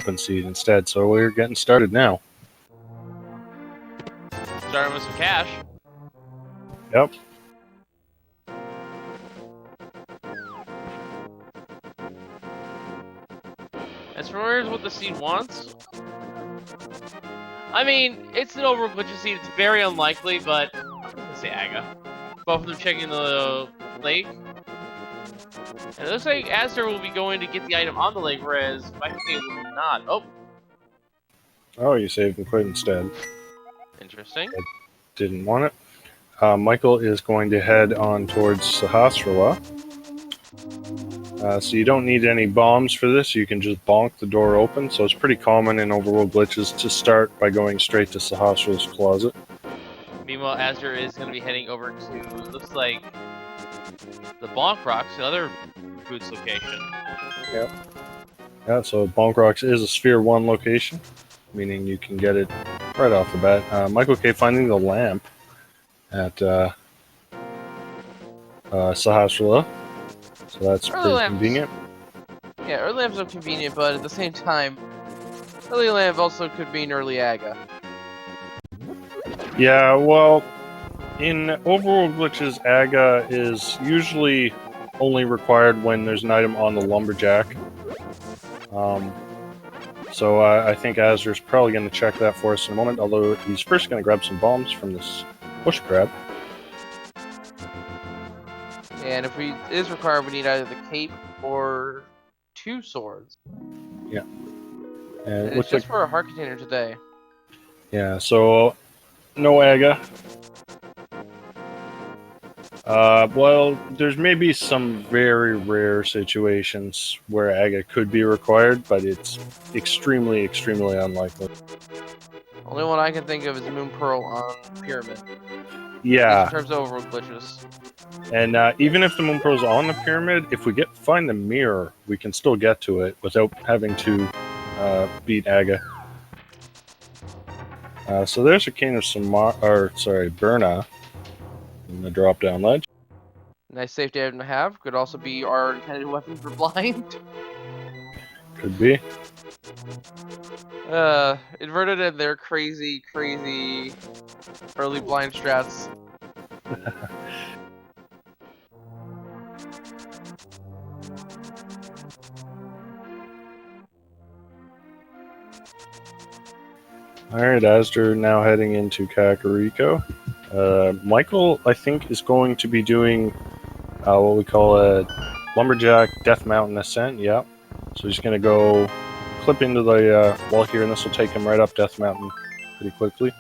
open seed instead. So we're getting started now. Starting with some cash. Yep. As far as what the seed wants, I mean, it's an Overworld glitchy seed. It's very unlikely, but I'm gonna say Aga. Both of them checking the lake. And it looks like Aster will be going to get the item on the lake, whereas Michael K will not. Oh. Oh, you saved and quit instead. Interesting. I didn't want it. Michael is going to head on towards Sahasrara. So you don't need any bombs for this. You can just bonk the door open. So it's pretty common in Overworld glitches to start by going straight to Sahasrara's closet. Meanwhile, Aster is going to be heading over to, looks like, the Bonk Rocks, another Boots location. Yep. Yeah, so Bonk Rocks is a Sphere 1 location, meaning you can get it right off the bat. Michael K finding the lamp at Sahasrara. So that's pretty convenient. Yeah, early lamps are convenient, but at the same time, early lamp also could mean early Aga. Yeah, well, in Overworld glitches, Aga is usually only required when there's an item on the Lumberjack. So I think Azur's probably going to check that for us in a moment, although he's first going to grab some bombs from this bush crab. And if it is required, we need either the cape or 2 swords. Yeah. And it's just for a heart container today. Yeah, so no Aga. Well, there's maybe some very rare situations where Aga could be required, but it's extremely, extremely unlikely. Only one I can think of is Moon Pearl on Pyramid. Yeah. In terms of Overworld glitches. And even if the Moon Pearl's on the pyramid, if we find the mirror, we can still get to it without having to beat Aga. So there's a cane of Burna in the drop-down ledge. Nice safety item to have. Could also be our intended weapon for blind. Could be. Inverted and their crazy early blind strats. Alright, Astor now heading into Kakariko. Michael, I think, is going to be doing what we call a Lumberjack Death Mountain Ascent, yeah. So he's going to go clip into the wall here, and this will take him right up Death Mountain pretty quickly.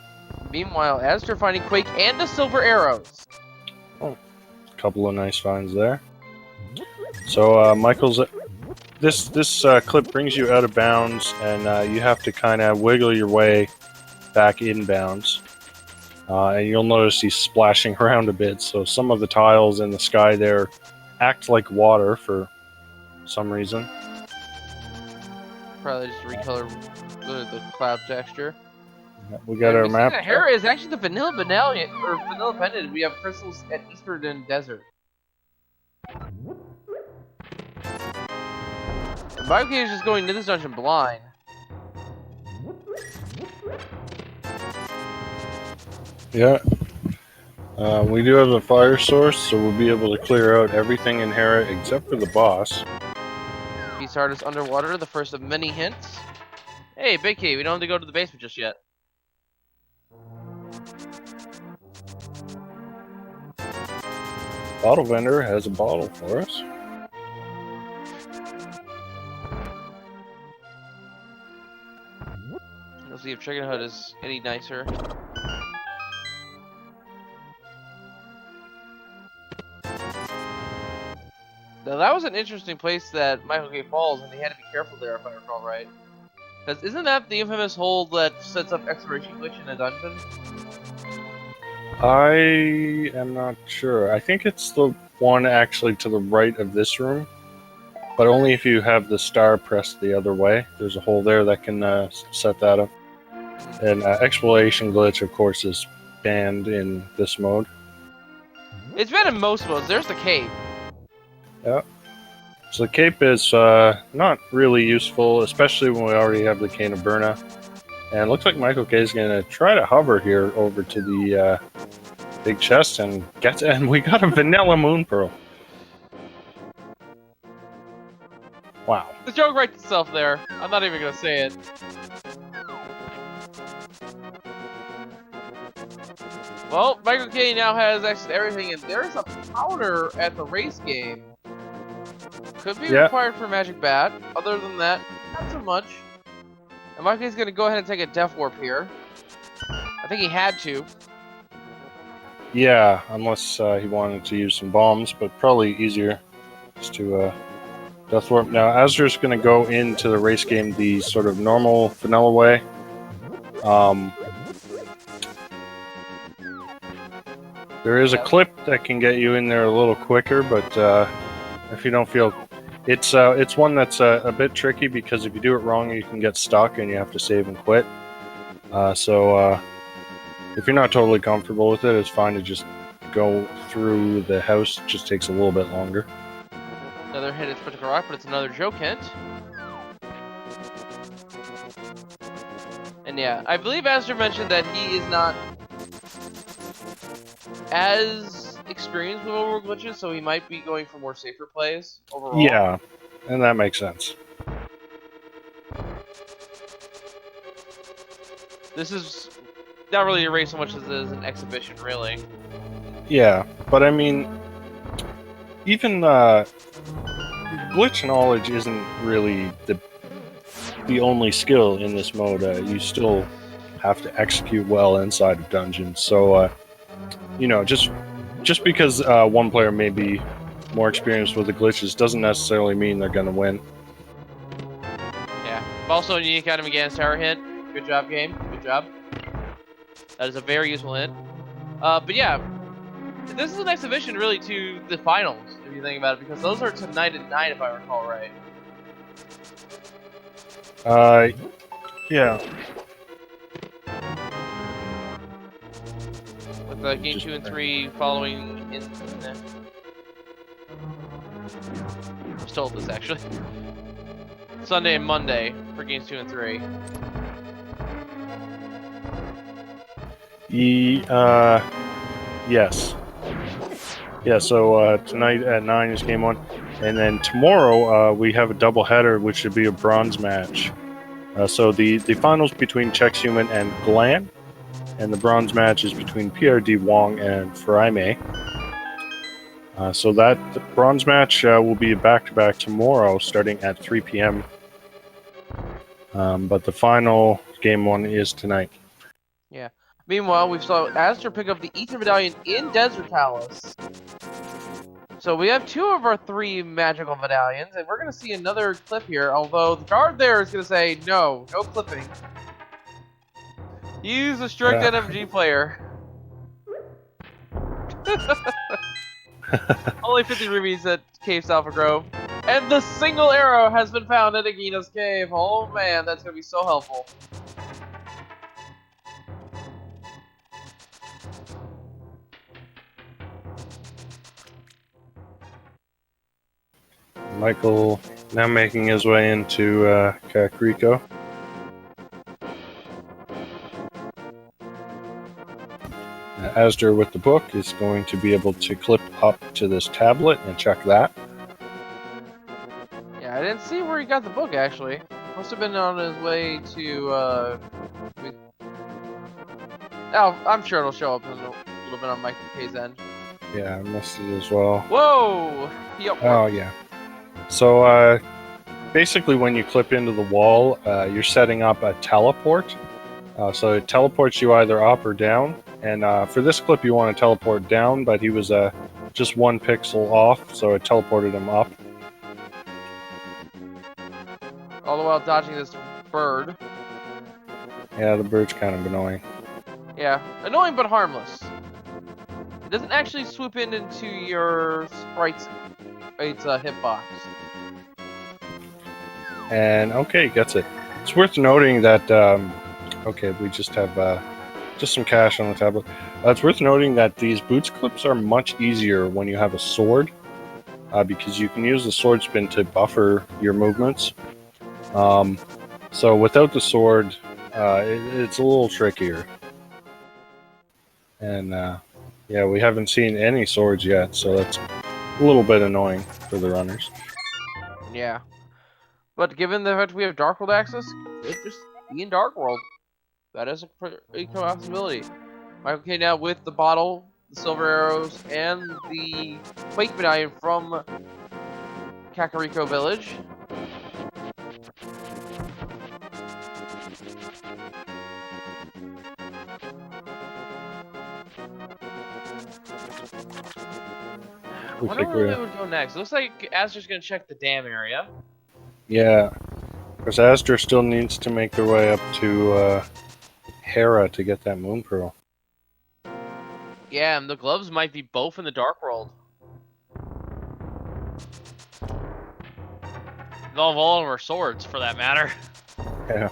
Meanwhile, Astor finding Quake and the silver arrows. Oh, a couple of nice finds there. So Michael's... This clip brings you out of bounds, and you have to kind of wiggle your way back inbounds. And you'll notice he's splashing around a bit, so some of the tiles in the sky there act like water for some reason. Probably just recolor the cloud texture. Yeah, we got our map. Here is actually the vanilla medallion, or vanilla pendant. We have crystals at Eastern Desert. Michael is just going into this dungeon blind. Yeah. We do have a fire source, so we'll be able to clear out everything in Hera except for the boss. Beast Artist underwater, the first of many hints. Hey, Big Key, we don't have to go to the basement just yet. Bottle vendor has a bottle for us. We'll see if Chicken Hood is any nicer. Now that was an interesting place that Michael K falls, and he had to be careful there if I recall right. Because isn't that the infamous hole that sets up exploration glitch in a dungeon? I am not sure. I think it's the one actually to the right of this room, but only if you have the star pressed the other way. There's a hole there that can set that up. And exploration glitch, of course, is banned in this mode. It's banned in most modes. There's the cave. Yeah. So the cape is not really useful, especially when we already have the Cane of Burna. And it looks like Michael K is going to try to hover here over to the big chest and get it. And we got a vanilla moon pearl. Wow. The joke writes itself there. I'm not even gonna say it. Well, Michael K now has access to everything, and there's a powder at the race game. Could be required for Magic Bat. Other than that, not so much. And Michael K's gonna go ahead and take a Death Warp here. I think he had to. Yeah, unless he wanted to use some bombs, but probably easier just to Death Warp. Now, Azur's going to go into the race game the sort of normal vanilla way. There is a clip that can get you in there a little quicker, but if you don't feel... It's one that's a bit tricky, because if you do it wrong, you can get stuck and you have to save and quit. So if you're not totally comfortable with it, it's fine to just go through the house. It just takes a little bit longer. Another hit at Spectacle Rock, but it's another joke hint. And yeah, I believe Azur mentioned that he is not as experienced with Overworld glitches, so he might be going for more safer plays overall. Yeah, and that makes sense. This is not really a race so much as it is an exhibition, really. Yeah, but I mean, even glitch knowledge isn't really the only skill in this mode. You still have to execute well inside of dungeons. So, you know, just because one player may be more experienced with the glitches doesn't necessarily mean they're going to win. Yeah. Also, a unique item against Tower hint. Good job, game. Good job. That is a very useful hint. But yeah, this is an exhibition really to the finals, if you think about it, because those are tonight at 9, if I recall right. Yeah. With game 2 and 3 following in... I was told this, actually. Sunday and Monday for games 2 and 3. Yes. Yeah, so tonight at 9 is game 1. And then tomorrow we have a double header, which should be a bronze match. So the finals between Checkshuman and Glan, and the bronze match is between PRD Wong and Fraime. So that the bronze match will be a back-to-back tomorrow, starting at 3 p.m. But the final game 1 is tonight. Yeah. Meanwhile, we saw Azur pick up the Ether Medallion in Desert Palace. So we have 2 of our 3 magical medallions, and we're going to see another clip here, although the guard there is going to say, no clipping. Use a strict NMG player. Only 50 rubies at Cave Alpha Grove. And the single arrow has been found at Agina's Cave. Oh man, that's going to be so helpful. Michael now making his way into Kakariko. Azur with the book is going to be able to clip up to this tablet and check that. Yeah, I didn't see where he got the book, actually. Must have been on his way to, Oh, I'm sure it'll show up a little bit on Mike K's end. Yeah, I missed it as well. Whoa! Yep. Oh, yeah. So, basically when you clip into the wall, you're setting up a teleport. So it teleports you either up or down. And for this clip, you want to teleport down, but he was just 1 pixel off, so it teleported him up. All the while dodging this bird. Yeah, the bird's kind of annoying. Yeah, annoying but harmless. It doesn't actually swoop into your sprite's hitbox. And okay, gets it. It's worth noting that okay, we just have just some cash on the tablet. It's worth noting that these boots clips are much easier when you have a sword. because you can use the sword spin to buffer your movements. So without the sword, it's a little trickier. And yeah, we haven't seen any swords yet, so that's a little bit annoying for the runners. Yeah. But given the fact we have Dark World access, it just be in Dark World. That is a possibility. Okay, now with the bottle, the silver arrows, and the Quake Medallion from Kakariko Village. I wonder where they would go next. Looks like Astor's gonna check the dam area. Yeah, because Astor still needs to make their way up to Hera to get that moon pearl. Yeah, and the gloves might be both in the Dark World. Involve all of our swords, for that matter. Yeah.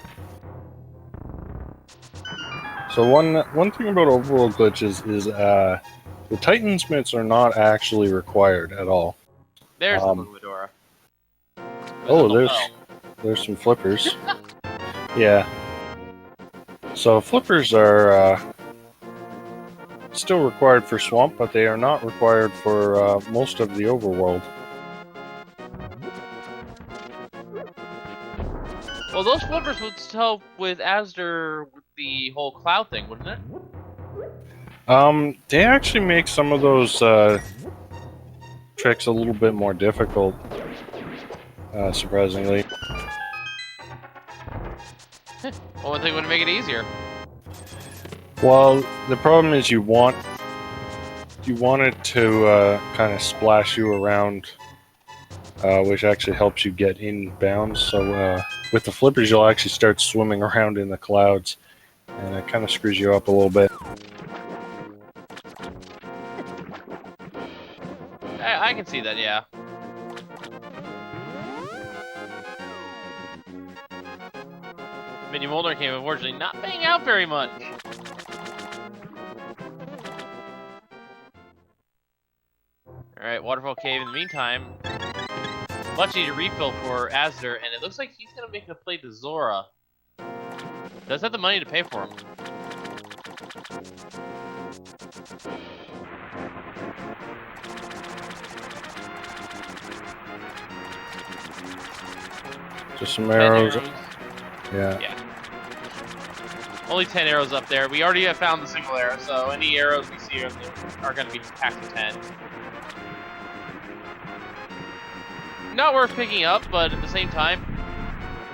So one thing about Overworld glitches is the Titan Smiths are not actually required at all. There's the Medora. There's some flippers. Yeah. So flippers are still required for Swamp, but they are not required for most of the Overworld. Well, those flippers would help with Astor with the whole cloud thing, wouldn't it? They actually make some of those tricks a little bit more difficult, surprisingly. Well, one thing would make it easier. Well, the problem is you want it to kind of splash you around, which actually helps you get in bounds. So with the flippers, you'll actually start swimming around in the clouds, and it kind of screws you up a little bit. I can see that, yeah. Mini Molder came unfortunately not paying out very much. Alright, Waterfall Cave in the meantime. Much needed refill for Astor, and it looks like he's gonna make a play to Zora. Does have the money to pay for him. Just some arrows. Yeah. Only 10 arrows up there. We already have found the single arrow, so any arrows we see are going to be packed with 10. Not worth picking up, but at the same time,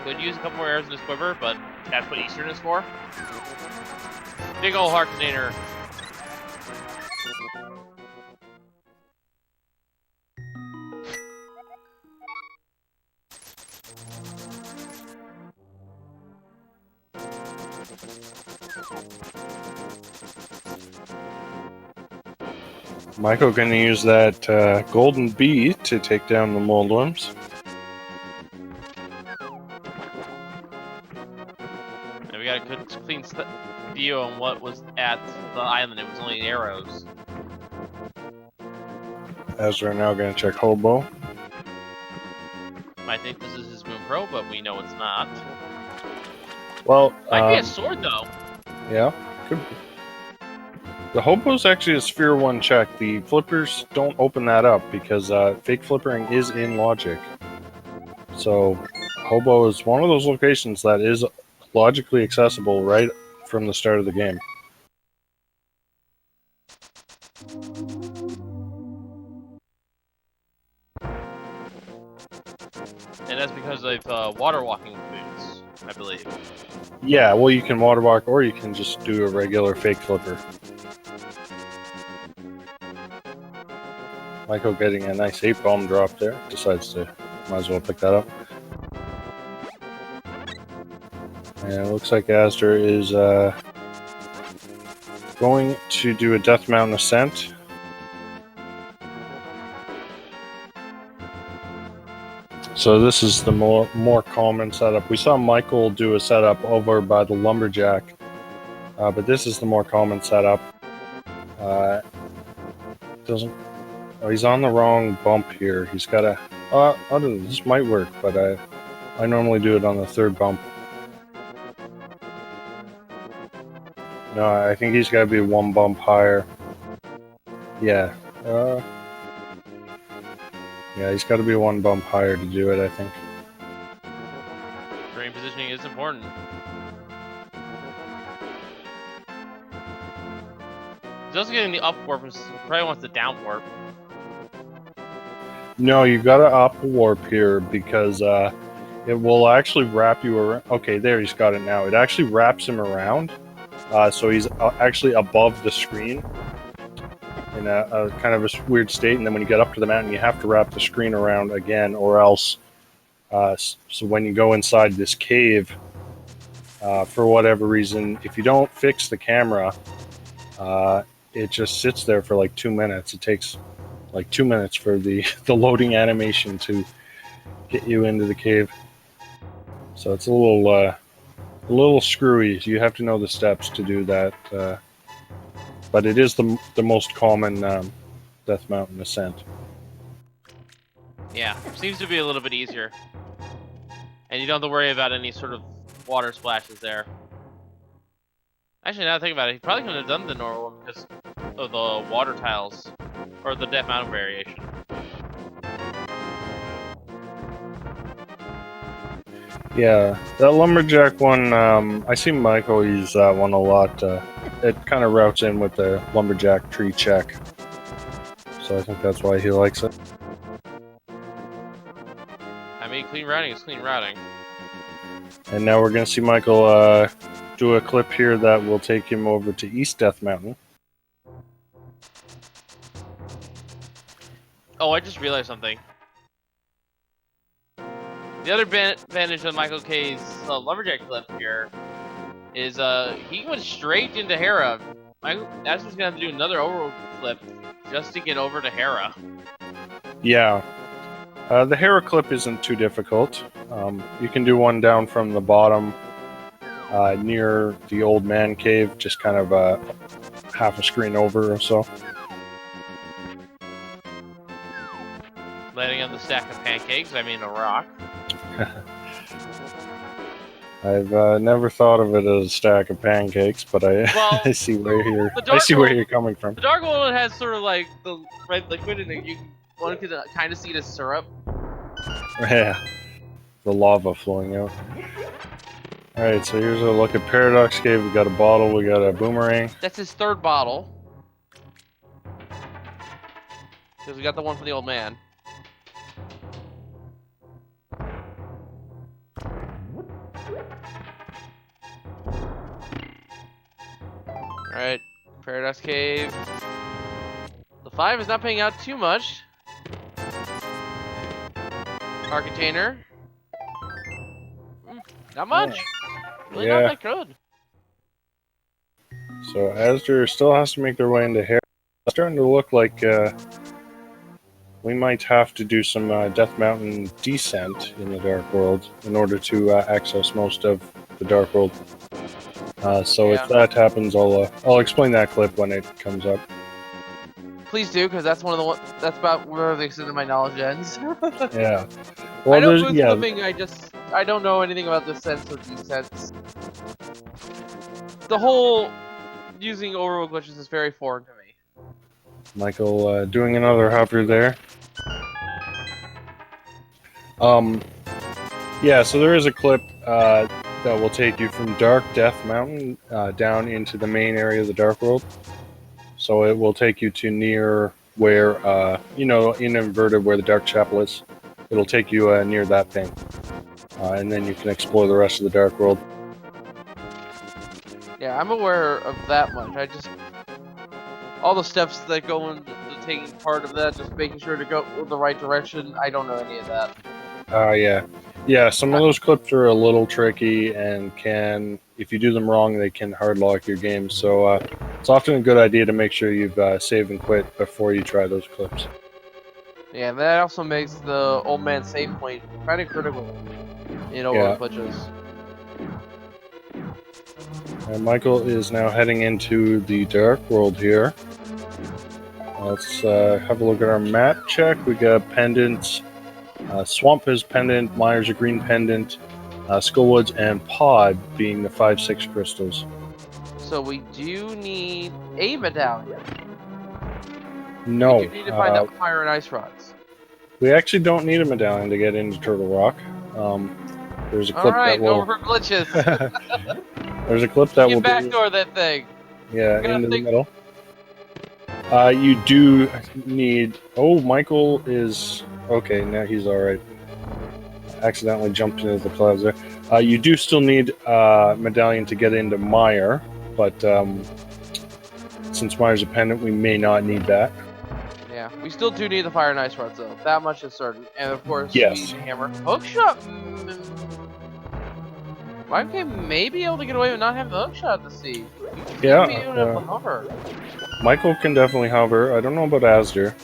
could use a couple more arrows in his quiver, but that's what Eastern is for. Big ol' heart container. Michael gonna use that golden bee to take down the moldworms. And we got a good clean view on what was at the island. It was only arrows. As we're now gonna check Hobo. I think this is his Moon Pro, but we know it's not. Well, might be a sword though. Yeah, could be. The Hobo's actually a Sphere 1 check. The flippers don't open that up because fake flippering is in logic. So Hobo is one of those locations that is logically accessible right from the start of the game. And that's because of water walking boots, I believe. Yeah, well, you can water walk or you can just do a regular fake flipper. Michael getting a nice 8-bomb drop there. Decides to, might as well pick that up. And it looks like Astor is going to do a Death Mountain ascent. So this is the more common setup. We saw Michael do a setup over by the Lumberjack, but this is the more common setup. Oh, he's on the wrong bump here. He's got to... I don't know, this might work, but I normally do it on the third bump. No, I think he's got to be one bump higher. Yeah. Yeah, he's got to be one bump higher to do it, I think. Terrain positioning is important. He's also getting the up warp, and probably wants the down warp. No, you got to up warp here because it will actually wrap you around. Okay, there, he's got it now. It actually wraps him around, so he's actually above the screen in a kind of a weird state. And then when you get up to the mountain, you have to wrap the screen around again, or else. So when you go inside this cave, for whatever reason, if you don't fix the camera, it just sits there for like 2 minutes. It takes like 2 minutes for the loading animation to get you into the cave. So it's a little screwy. You have to know the steps to do that. But it is the most common Death Mountain ascent. Yeah, seems to be a little bit easier. And you don't have to worry about any sort of water splashes there. Actually, now that I think about it, he probably couldn't have done the normal one because of the water tiles. Or the Death Mountain variation. Yeah, that lumberjack one, I see Michael, he's won a lot. It kind of routes in with the lumberjack tree check. So I think that's why he likes it. I mean, clean routing is clean routing. And now we're going to see Michael do a clip here that will take him over to East Death Mountain. Oh, I just realized something. The other advantage of Michael K's lumberjack clip here is he went straight into Hera. That's just gonna have to do another overworld clip just to get over to Hera. Yeah. The Hera clip isn't too difficult. You can do one down from the bottom near the old man cave, just kind of half a screen over or so. Landing on the stack of pancakes, I mean a rock. I've never thought of it as a stack of pancakes, but I see where you're coming from. The Dark World has sort of like the red liquid, and one could kind of see it as syrup. Yeah, the lava flowing out. All right, so here's a look at Paradox Cave. We got a bottle, we got a boomerang. That's his third bottle. Because we got the one from the old man. Alright, Paradox Cave. The 5 is not paying out too much. Our container. Not much. Really not that good. So Asder still has to make their way into Hera. It's starting to look like we might have to do some Death Mountain descent in the Dark World in order to access most of the Dark World. So if that happens, I'll explain that clip when it comes up. Please do, because that's that's about where the extent of my knowledge ends. Yeah. Well, I know flipping. I don't know anything about the sense of descents. The whole using overworld glitches is very foreign to me. Michael doing another hover there. Yeah, so there is a clip that will take you from Dark Death Mountain down into the main area of the Dark World. So it will take you to near where, in inverted where the Dark Chapel is. It'll take you near that thing. And then you can explore the rest of the Dark World. Yeah, I'm aware of that much. All the steps that go into taking part of that, just making sure to go the right direction, I don't know any of that. Yeah, some of those clips are a little tricky and if you do them wrong, they can hard lock your game. So it's often a good idea to make sure you've save and quit before you try those clips. Yeah, that also makes the old man save point kind of critical in overworld glitches. And Michael is now heading into the Dark World here. Let's have a look at our map check. We got pendants. Swamp is pendant. Myers a green pendant. Skullwoods and Pod being the 5-6 crystals. So we do need a medallion. No. We do need to find out fire and ice rods. We actually don't need a medallion to get into Turtle Rock. There's a clip Alright, that will... go for glitches. There's a clip that will You backdoor that thing. Yeah, into the middle. You do need... Oh, Michael is... Okay, now he's alright. Accidentally jumped into the clouds there. You do still need medallion to get into Meyer, but since Meyer's a pendant, we may not need that. Yeah, we still do need the fire and ice rods, though. That much is certain. And of course, yes. we need a hammer. Hookshot! 5K may be able to get away with not having the hookshot to see. Yeah. Be able to hover. Michael can definitely hover. I don't know about Asder.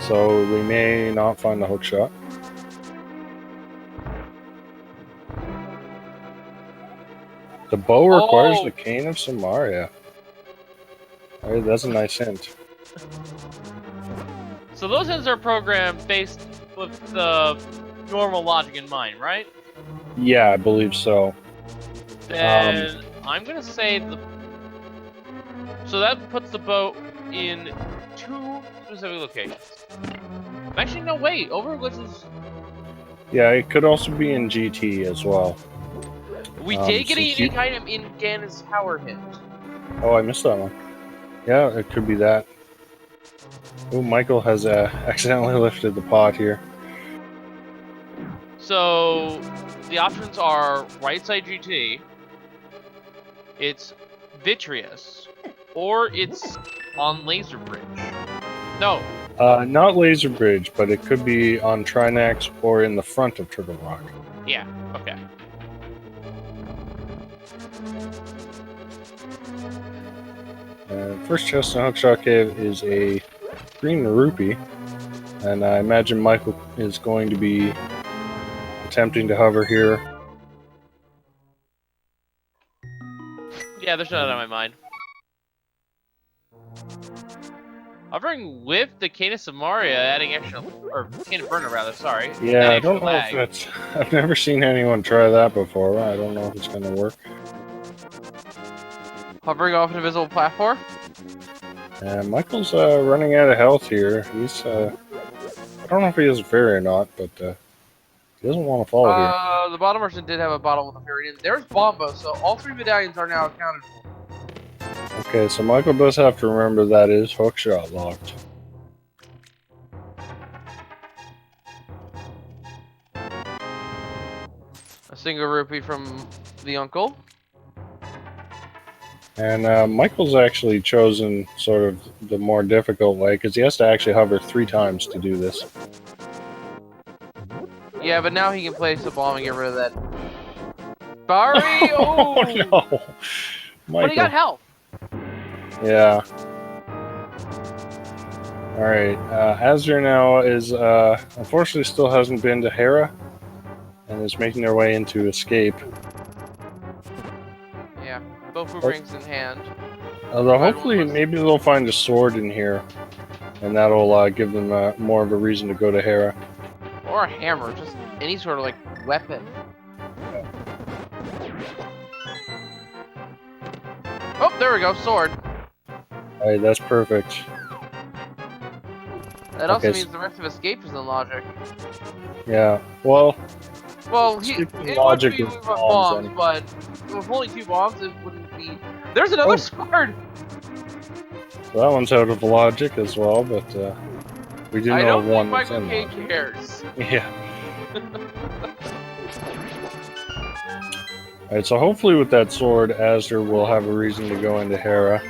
So we may not find the hookshot. The bow requires the cane of Samaria. Alright, that's a nice hint. So those hints are programmed based with the normal logic in mind, right? Yeah, I believe so. Then I'm gonna say the... So that puts the boat in 2 specific locations. Actually, no, wait. Overworld is... Yeah, it could also be in GT as well. We did get a unique item in Ganon's Tower hint. Oh, I missed that one. Yeah, it could be that. Oh, Michael has accidentally lifted the pot here. So the options are right side GT, it's Vitreous, or it's on Laser Bridge. No. Not Laser Bridge, but it could be on Trinax or in the front of Turtle Rock. Yeah, okay. First chest in Hookshot Cave is a green rupee, and I imagine Michael is going to be attempting to hover here. Yeah, there's none on my mind. Hovering with the Cane of Samaria, adding extra, or Cane of Burner rather, sorry. Yeah, I don't know if that's... I've never seen anyone try that before. I don't know if it's going to work. Hovering off an invisible platform? Michael's running out of health here. He's, I don't know if he has a fairy or not, but he doesn't want to fall here. The bottom merchant did have a bottle with a fairy in it. There's Bombo, so all 3 medallions are now accounted for. Okay, so Michael does have to remember that is hookshot locked. A single rupee from the uncle. And Michael's actually chosen sort of the more difficult way, because he has to actually hover 3 times to do this. Yeah, but now he can place a bomb and get rid of that. Barry! Oh no! Michael. But he got health. Yeah. Alright, Azure now is, unfortunately still hasn't been to Hera, and is making their way into Escape. Yeah, both rings in hand. Although hopefully maybe they'll find a sword in here, and that'll give them more of a reason to go to Hera. Or a hammer, just any sort of, like, weapon. Oh, there we go, sword. Alright, that's perfect. That also means the rest of Escape is in logic. Yeah, well... Well, it would be with bombs, but with only 2 bombs, it wouldn't be... There's another sword! So that one's out of logic as well, but we do know one that's in logic. I don't think Michael K cares. Yeah. Alright, so hopefully with that sword, Azure will have a reason to go into Hera.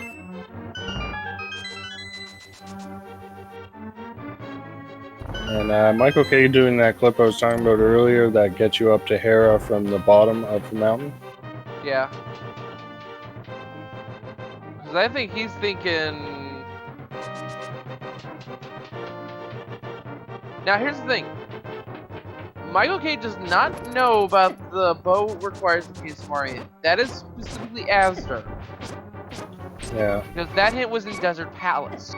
And Michael K doing that clip I was talking about earlier that gets you up to Hera from the bottom of the mountain. Yeah. Because I think he's thinking... Now here's the thing. Michael K does not know about the bow requires the case Samaria. That is specifically Asder. Yeah. Because that hint was in Desert Palace.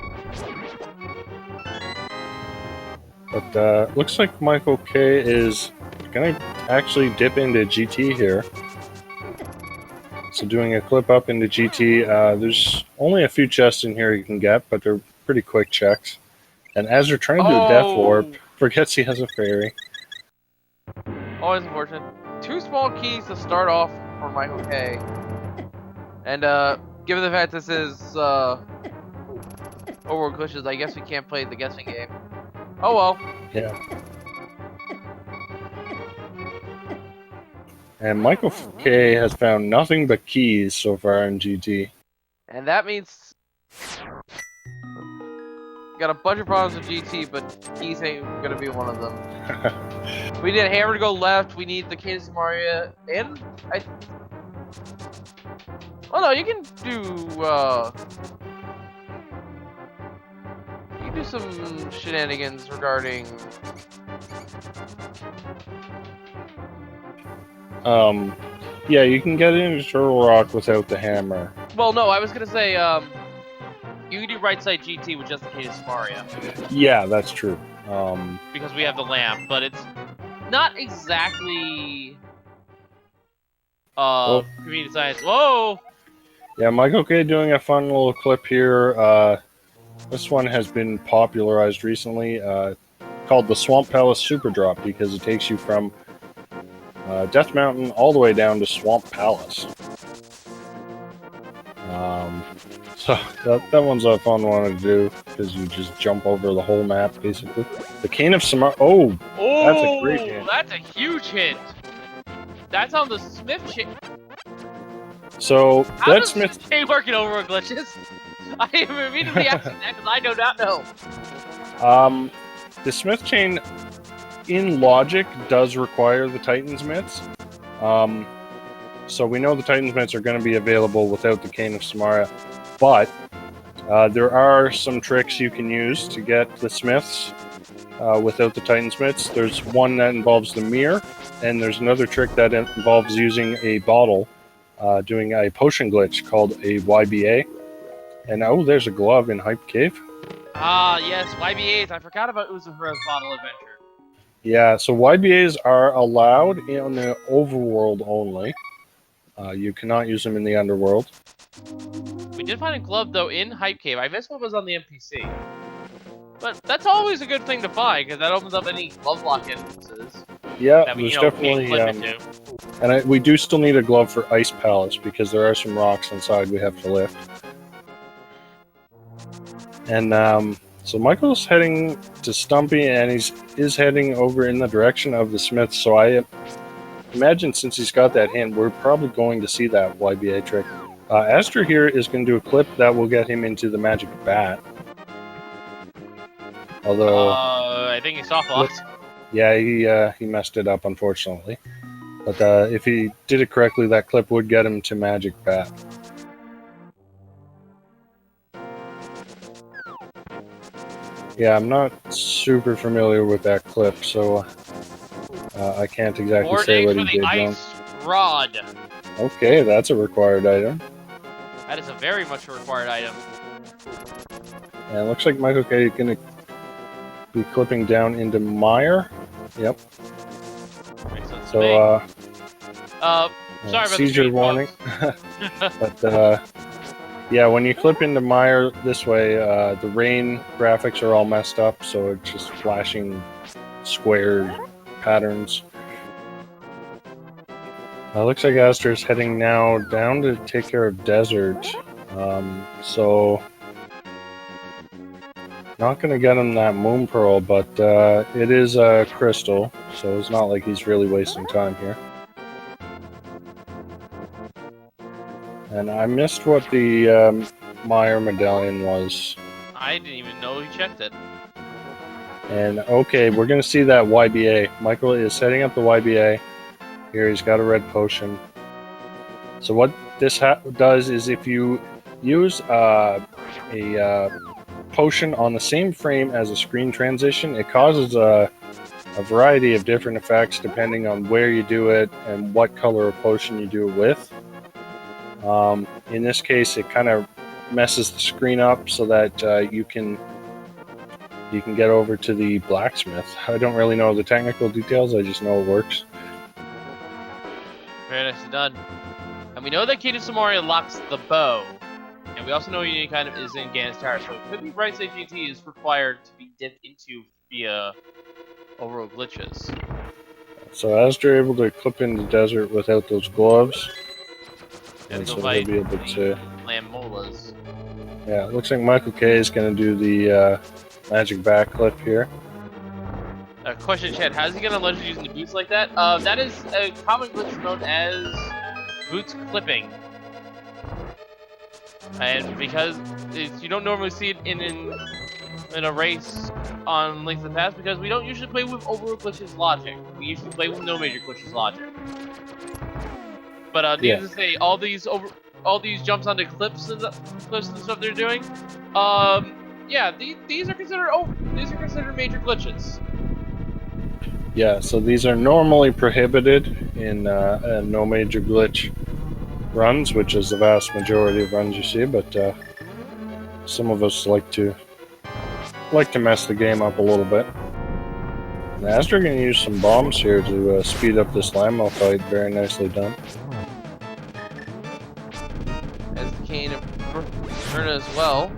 But looks like Michael K is gonna actually dip into GT here. So doing a clip up into GT, there's only a few chests in here you can get, but they're pretty quick checks. And as they're trying to do a death warp, forgets he has a fairy. Always unfortunate. 2 small keys to start off for Michael K. And given the fact this is Overworld glitches, I guess we can't play the guessing game. Oh well. Yeah. And Michael K has found nothing but keys so far in GT. And that means got a bunch of problems with GT, but keys ain't gonna be one of them. We need a hammer to go left. We need the Cadence Maria, and oh no, you can do some shenanigans regarding. Yeah, you can get into Turtle Rock without the hammer. Well, no, I was gonna say you can do right side GT with just the Cadence Maria. Yeah, that's true. Because we have the lamp, but it's not exactly community science. Whoa! Yeah, Michael K doing a fun little clip here. This one has been popularized recently, called the Swamp Palace Super Drop, because it takes you from Death Mountain all the way down to Swamp Palace. So that one's a fun one to do, because you just jump over the whole map, basically. The Cane of Samar. Oh, that's a great hint. That's a huge hint. That's on the Smith chain. So How that does Smith chain work in Overworld glitches? I am immediately asking that because I do not know. The Smith chain, in logic, does require the Titan's Myths. So we know the Titan's Myths are going to be available without the Cane of Samara, but there are some tricks you can use to get the Smiths without the Titan's Myths. There's one that involves the mirror, and there's another trick that involves using a bottle, doing a potion glitch called a YBA. And oh, there's a glove in Hype Cave. Ah, yes, YBAs. I forgot about Uzumura's Bottle Adventure. Yeah, so YBAs are allowed in the Overworld only. You cannot use them in the Underworld. We did find a glove, though, in Hype Cave. I missed what was on the NPC. But that's always a good thing to find, because that opens up any glove lock entrances. Yeah, that we, there's you know, definitely... into. And we do still need a glove for Ice Palace, because there are some rocks inside we have to lift. And so Michael's heading to Stumpy, and he is heading over in the direction of the Smiths. So I imagine, since he's got that hint, we're probably going to see that YBA trick. Aster here is going to do a clip that will get him into the Magic Bat. Although... I think he soft-locked. Yeah, he messed it up, unfortunately. But if he did it correctly, that clip would get him to Magic Bat. Yeah, I'm not super familiar with that clip, so I can't exactly say what he did wrong. Ice Rod. Okay, that's a required item. That is a very much a required item. And it looks like Michael K is going to be clipping down into Mire. Yep. Makes sense So, to me. Sorry about seizure the warning. But, yeah, when you clip into Mire this way, the rain graphics are all messed up, so it's just flashing square patterns. Looks like Aster's heading now down to take care of Desert. So, not going to get him that Moon Pearl, but it is a crystal, so it's not like he's really wasting time here. And I missed what the Mire medallion was. I didn't even know he checked it. And okay, we're going to see that YBA. Michael is setting up the YBA. Here, he's got a red potion. So what this does is, if you use a potion on the same frame as a screen transition, it causes a variety of different effects depending on where you do it and what color of potion you do it with. In this case, it kind of messes the screen up so that you can get over to the blacksmith. I don't really know the technical details. I just know it works. Very nicely done. And we know that Key to Somaria locks the bow. And we also know unique item is in Gan's Tower, so it could be right side GT is required to be dipped into via overworld glitches. So as they're able to clip in the desert without those gloves, And and go so fight they'll be able to. Lamb Molas. Yeah, it looks like Michael K is going to do the magic backflip here. Question, Chad, how's he gonna legend using the boots like that? That is a common glitch known as boots clipping. And because you don't normally see it in a race on Link to the Past, because we don't usually play with Overworld glitches logic. We usually play with no major glitches logic. But needless to say, all these jumps onto clips and stuff they're doing, yeah, these are considered major glitches. Yeah, so these are normally prohibited in no major glitch runs, which is the vast majority of runs you see, but some of us like to mess the game up a little bit. And Astra going to use some bombs here to speed up this Lammo fight. Very nicely done. As the Kane turn as well.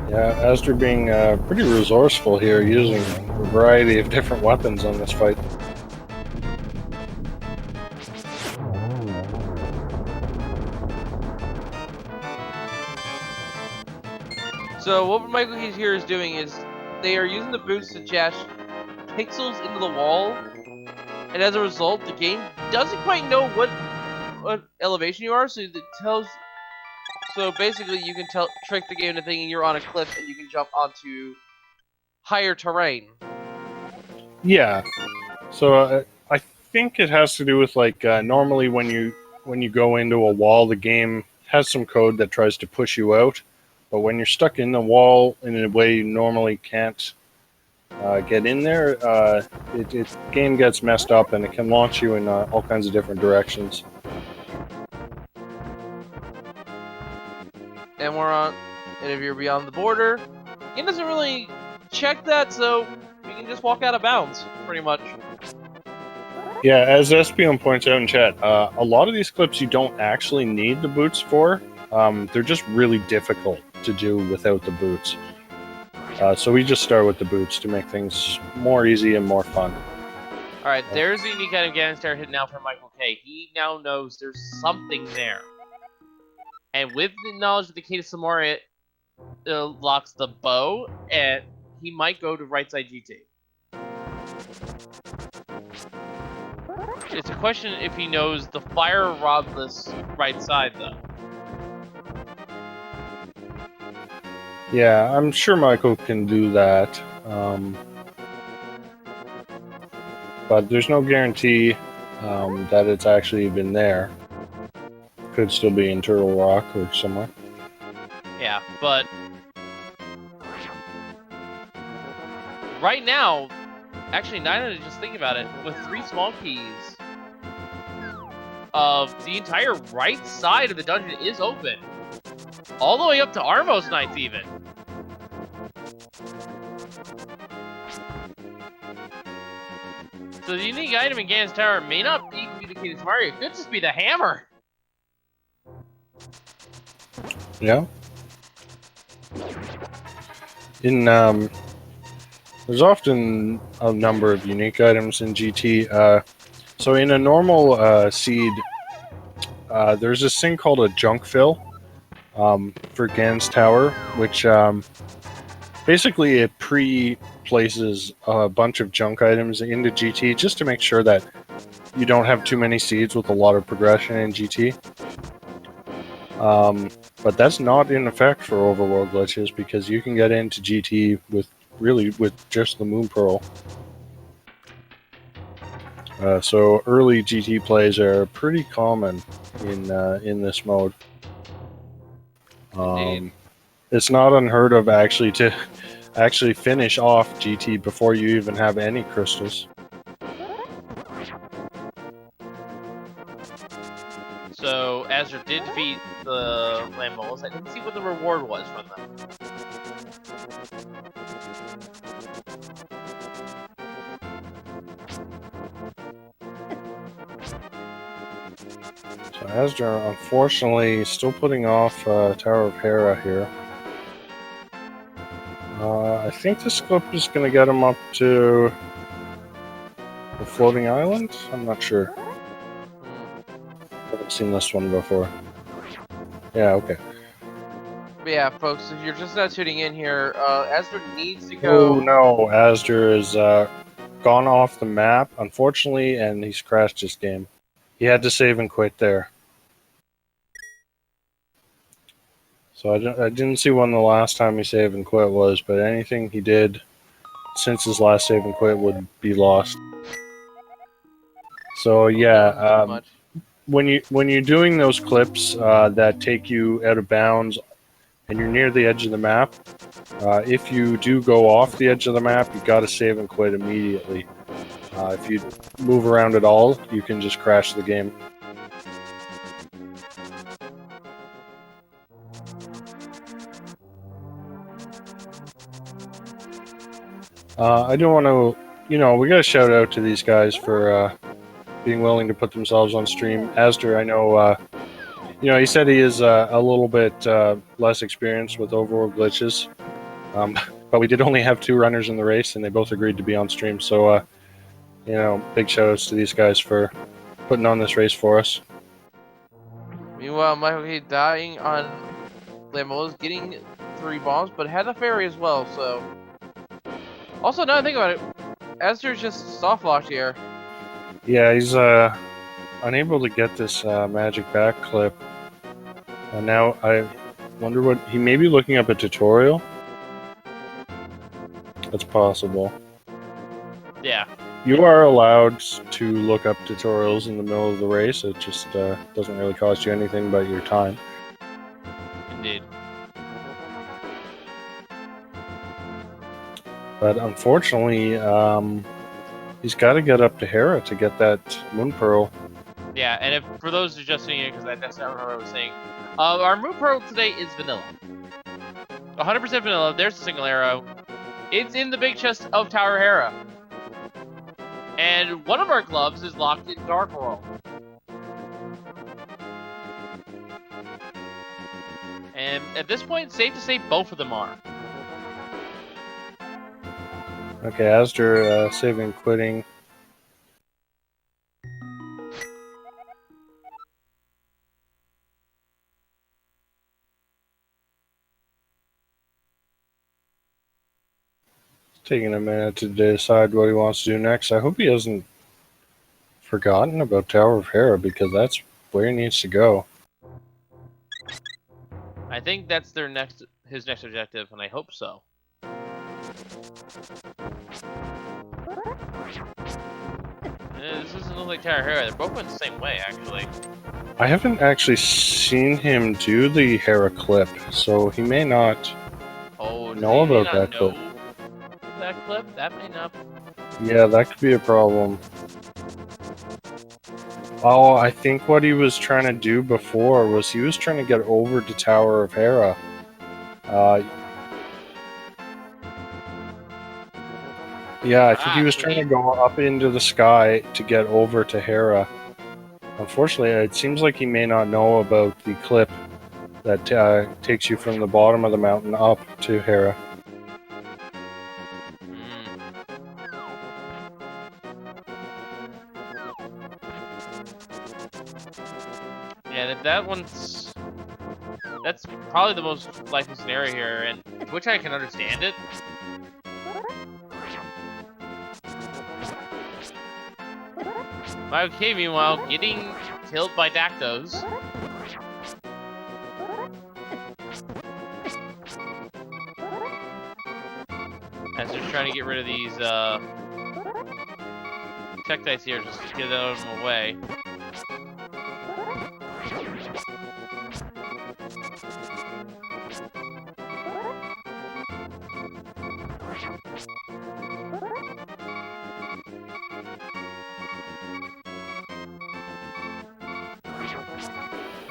Yeah, Astra being pretty resourceful here, using a variety of different weapons on this fight. So what Michael Keys here is doing is they are using the boots to jash pixels into the wall, and as a result, the game doesn't quite know what elevation you are, so it tells. So basically, you can trick the game into thinking you're on a cliff and you can jump onto higher terrain. Yeah, so I think it has to do with like normally when you go into a wall, the game has some code that tries to push you out, but when you're stuck in the wall in a way you normally can't get in there, the game gets messed up and it can launch you in all kinds of different directions. And and if you're beyond the border, the game doesn't really check that, so you can just walk out of bounds, pretty much. Yeah, as Espion points out in chat, a lot of these clips you don't actually need the boots for. They're just really difficult to do without the boots. So we just start with the boots to make things more easy and more fun. Alright, there's the unique item Ganstar hit now for Michael K. He now knows there's something there. And with the knowledge that the Key to Somaria locks the bow, and he might go to right side GT. It's a question if he knows the fire rodless right side, though. Yeah, I'm sure Michael can do that. But there's no guarantee that it's actually even there. Could still be in Turtle Rock or somewhere. Yeah, but right now, actually, now that I just think about it, with 3 small keys, the entire right side of the dungeon is open. All the way up to Armos Knights, even. So the unique item in Gan's Tower may not even be the Key to Somaria. It could just be the hammer. Yeah. There's often a number of unique items in GT. So in a normal seed, there's this thing called a junk fill for Gan's Tower, which basically it pre-places a bunch of junk items into GT just to make sure that you don't have too many seeds with a lot of progression in GT. But that's not in effect for Overworld glitches because you can get into GT with just the Moon Pearl. So early GT plays are pretty common in this mode. It's not unheard of to actually finish off GT before you even have any crystals. Azure did defeat the land moles. I didn't see what the reward was from them. So Asdra, unfortunately, still putting off Tower of Hera here. I think this clip is going to get him up to the floating island? I'm not sure. Haven't seen this one before. Yeah, okay. But yeah, folks, if you're just not tuning in here, Ezra needs to Oh go. no, Asdra is gone off the map, unfortunately, and he's crashed his game. He had to save and quit there. So I didn't see when the last time he saved and quit was, but anything he did since his last save and quit would be lost. So yeah, Too much. when you're doing those clips that take you out of bounds and you're near the edge of the map, if you do go off the edge of the map, you got to save and quit immediately. If you move around at all, you can just crash the game. I do want to, we got to shout out to these guys for being willing to put themselves on stream. Asdra, I know, he said he is a little bit less experienced with Overworld glitches, but we did only have 2 runners in the race, and they both agreed to be on stream. So, big shout outs to these guys for putting on this race for us. Meanwhile, Michael K dying on Lambo's getting 3 bombs, but had a fairy as well, so. Also, now I think about it, Ezra's just soft locked here. Yeah, he's unable to get this magic back clip. And now I wonder what he may be looking up a tutorial. That's possible. Yeah. You are allowed to look up tutorials in the middle of the race. It just doesn't really cost you anything but your time. Indeed. But unfortunately, he's got to get up to Hera to get that Moon Pearl. Yeah, and if for those who are just tuning in, because that's not what I was saying, our Moon Pearl today is vanilla. 100% vanilla. There's a single arrow. It's in the big chest of Tower Hera. And one of our gloves is locked in Dark World. And at this point, it's safe to say both of them are. Okay, Asdra saving, quitting. Taking a minute to decide what he wants to do next. I hope he hasn't forgotten about Tower of Hera, because that's where he needs to go. I think that's his next objective, and I hope so. This doesn't look like Tower Hera. They're both going the same way, actually. I haven't actually seen him do the Hera clip, so he may not know about that clip. That clip? That may not. Yeah, that could be a problem. Oh, I think what he was trying to do before was he was trying to get over to Tower of Hera. Yeah, I think he was trying to go up into the sky to get over to Hera. Unfortunately, it seems like he may not know about the clip that takes you from the bottom of the mountain up to Hera. Yeah, that's probably the most likely scenario here, and which I can understand it. Okay, meanwhile, getting killed by Dactos. As they're trying to get rid of these Tektites here, just to get out of them away.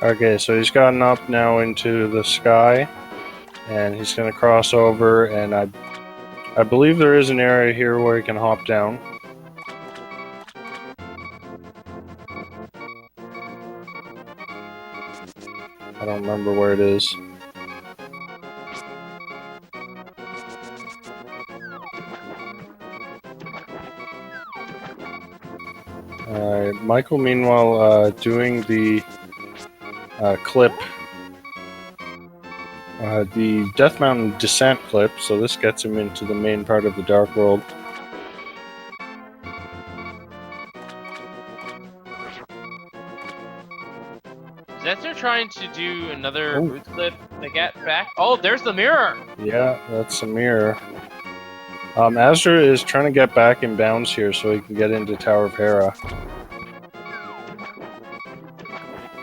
Okay, so he's gotten up now into the sky, and he's going to cross over, and I believe there is an area here where he can hop down. I don't remember where it is. Michael, meanwhile, doing the clip, the Death Mountain descent clip, so this gets him into the main part of the Dark World. Is that they're trying to do another booth clip to get back? Oh, there's the mirror! Yeah, that's a mirror. Azra is trying to get back in bounds here so he can get into Tower of Hera.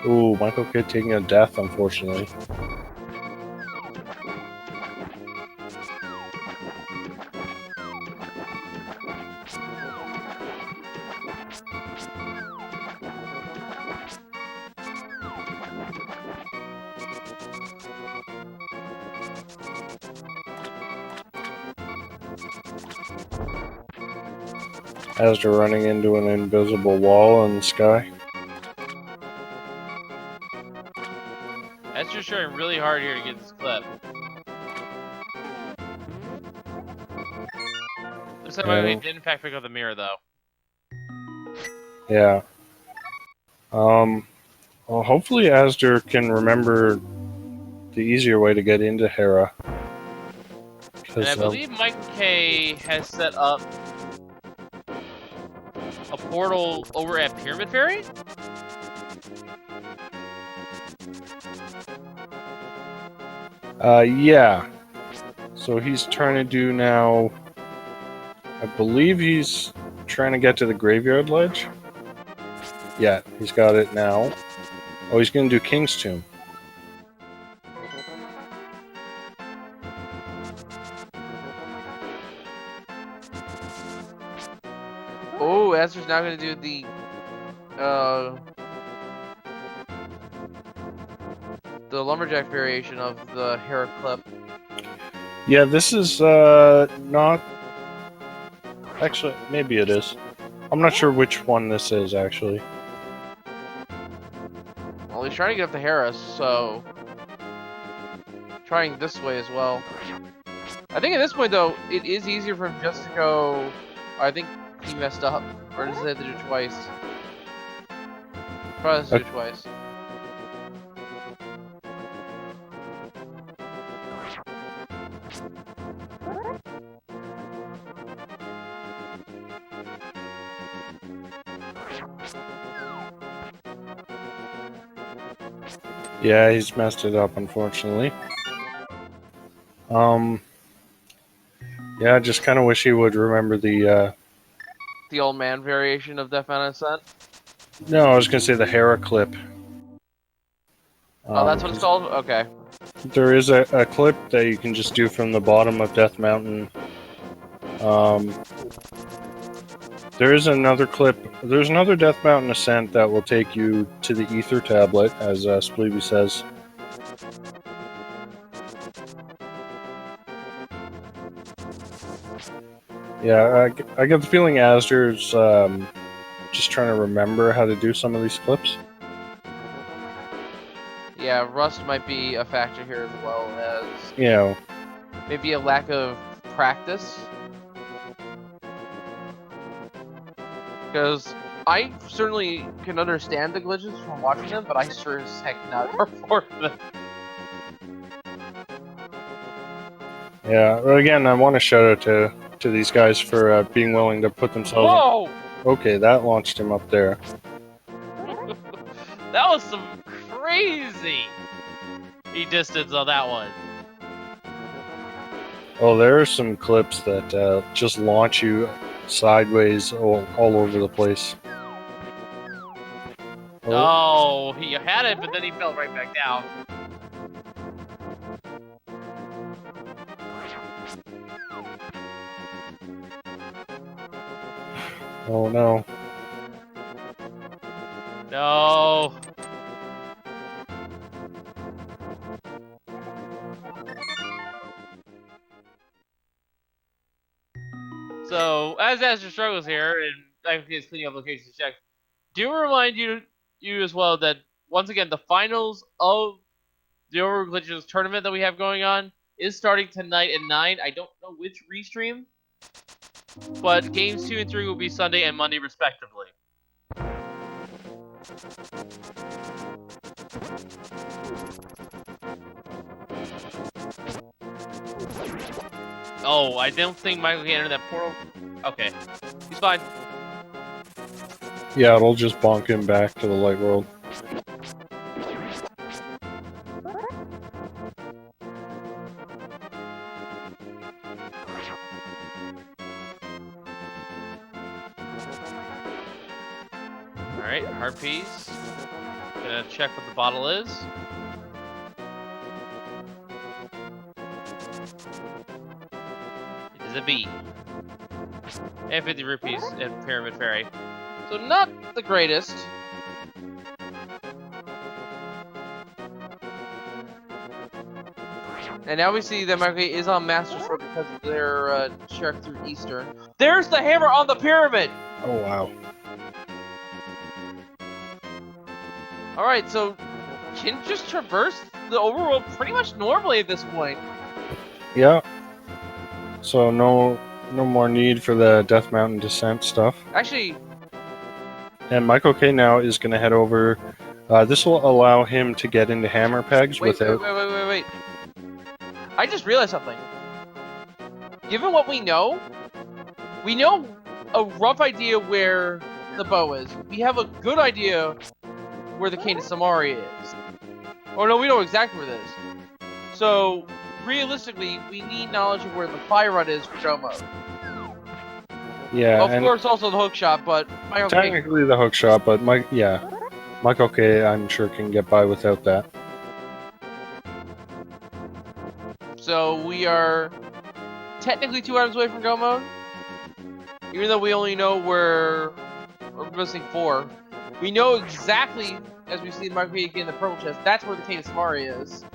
Ooh, Michael Kidd taking a death, unfortunately. Azra running into an invisible wall in the sky. That's just trying really hard here to get this clip. Looks like we did in fact pick up the mirror though. Yeah. Well, hopefully Asder can remember the easier way to get into Hera. And I believe Michael K has set up a portal over at Pyramid Ferry? Yeah. So he's trying to do now... I believe he's trying to get to the Graveyard Ledge? Yeah, he's got it now. Oh, he's going to do King's Tomb. Oh, Esther's now going to do the lumberjack variation of the Hera clip. Yeah, this is not... Actually, maybe it is. I'm not sure which one this is, actually. Well, he's trying to get up to Hera, so... Trying this way as well. I think at this point, though, it is easier for him just to go... I think he messed up. Or does he have to do it twice? Probably has to do it twice. Yeah, he's messed it up, unfortunately. Yeah, I just kind of wish he would remember the old man variation of Death Mountain Ascent? No, I was gonna say the Hera clip. Oh, that's what it's called? Okay. There is a clip that you can just do from the bottom of Death Mountain. There is another clip. There's another Death Mountain ascent that will take you to the Ether Tablet, as Spleeby says. Yeah, I get the feeling Asder's just trying to remember how to do some of these clips. Yeah, rust might be a factor here as well as... You know. Maybe a lack of practice. Because I certainly can understand the glitches from watching them, but I sure as heck not report them. Yeah, well, again, I want to shout out to these guys for being willing to put themselves... Whoa! Okay, that launched him up there. That was some crazy distance on that one. Oh, there are some clips that just launch you sideways all over the place. Oh, he had it, but then he fell right back down. Oh no. No. So, as Azure struggles here, and I think he's cleaning up locations check, do remind you as well that, once again, the finals of the Overworld Glitches tournament that we have going on is starting tonight at 9. I don't know which restream, but games 2 and 3 will be Sunday and Monday, respectively. Oh, I don't think Michael can enter that portal. Okay, he's fine. Yeah, it'll just bonk him back to the light world. Alright, heart piece. Gonna check what the bottle is. It is a B. And 50 rupees and Pyramid Fairy. So not the greatest. And now we see that Michael K is on Master Sword because of their check through Eastern. There's the hammer on the pyramid! Oh, wow. Alright, so can just traverse the overworld pretty much normally at this point. Yeah. So no more need for the Death Mountain descent stuff. Actually, And Michael K now is going to head over. This will allow him to get into hammer pegs without. wait. I just realized something. Given what we know a rough idea where the bow is. We have a good idea where the Cane of Samaria is. Oh no, we know exactly where it is. So, realistically, we need knowledge of where the fire rod is for Go mode. Yeah, Of course, also the hook shot, but Michael K. technically the hook shot, but Michael K, I'm sure can get by without that. So we are technically 2 items away from Go mode, even though we only know where we're missing 4. We know exactly, as we see Michael K in the purple chest, that's where the Cane of Samaria is.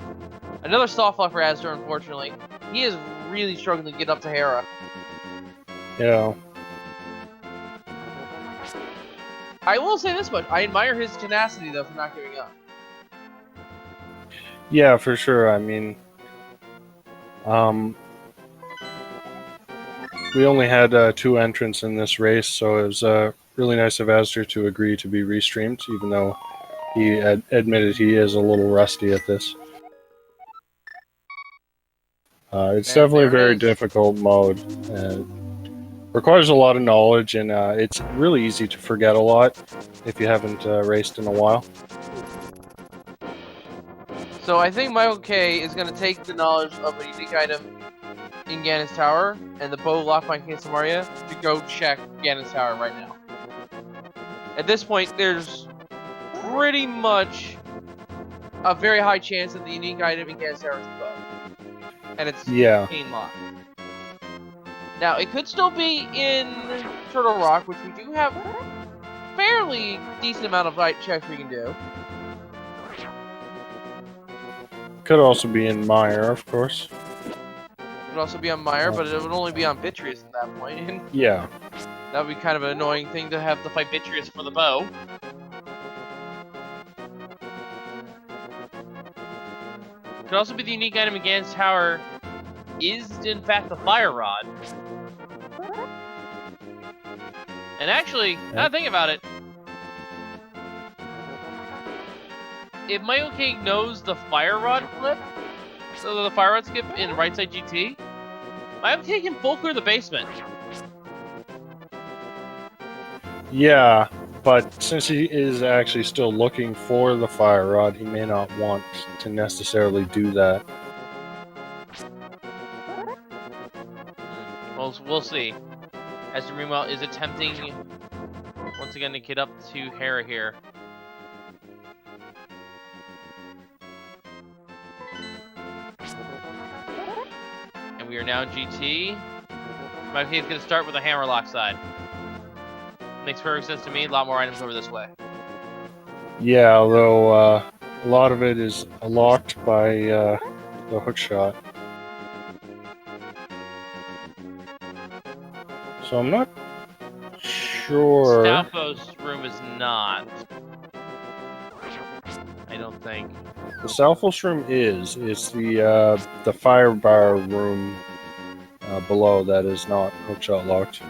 Another soft lock for Astor, unfortunately. He is really struggling to get up to Hera. Yeah. I will say this much: I admire his tenacity, though, for not giving up. Yeah, for sure. I mean, we only had 2 entrants in this race, so it was really nice of Astor to agree to be restreamed, even though he admitted he is a little rusty at this. It's And definitely a there it very is. difficult mode. Requires a lot of knowledge, and it's really easy to forget a lot if you haven't raced in a while. So I think Michael K is going to take the knowledge of a unique item in Ganon's Tower and the bow locked by Cane of Samaria to go check Ganon's Tower right now. At this point, there's pretty much a very high chance that the unique item in Ganon's Tower is the bow. And it's Yeah. Cane locked. Now, it could still be in Turtle Rock, which we do have fairly decent amount of light checks we can do. Could also be in Mire, of course. It would also be on Meyer, but it would only be on Vitreous at that point. And Yeah. that would be kind of an annoying thing to have to fight Vitreous for the bow. Could also be the unique item in Ganon's Tower is, in fact, the fire rod. And actually, now that I think about it, if Michael K knows the fire rod flip, so the fire rod skip in right side GT, Michael K can full clear the basement. Yeah, but since he is actually still looking for the fire rod, he may not want to necessarily do that. Well, we'll see. As meanwhile is attempting once again to get up to Hera here. And we are now in GT. Michael K is going to start with a hammerlock side. Makes perfect sense to me. A lot more items over this way. Yeah, although a lot of it is locked by the hook shot. So I'm not sure. Stalfo's room is not. I don't think. The Southwest room is. It's the fire bar room below that is not hookshot locked.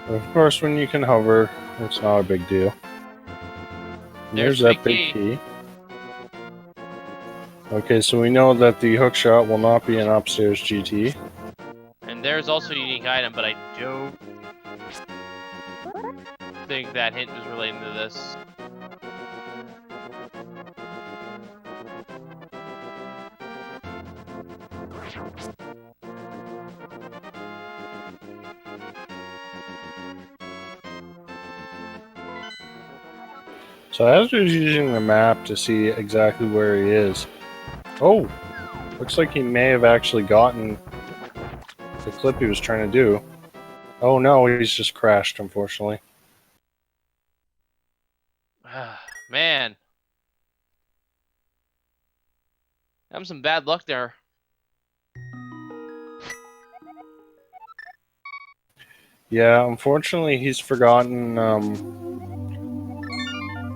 But of course, when you can hover, it's not a big deal. And There's there's the that big key. Okay, so we know that the hookshot will not be an upstairs GT. And there's also a unique item, but I don't think that hint was relating to this. So Astor's using the map to see exactly where he is. Oh! Looks like he may have actually gotten the clip he was trying to do. Oh no, he's just crashed, unfortunately. Man. Having some bad luck there. Yeah, unfortunately he's forgotten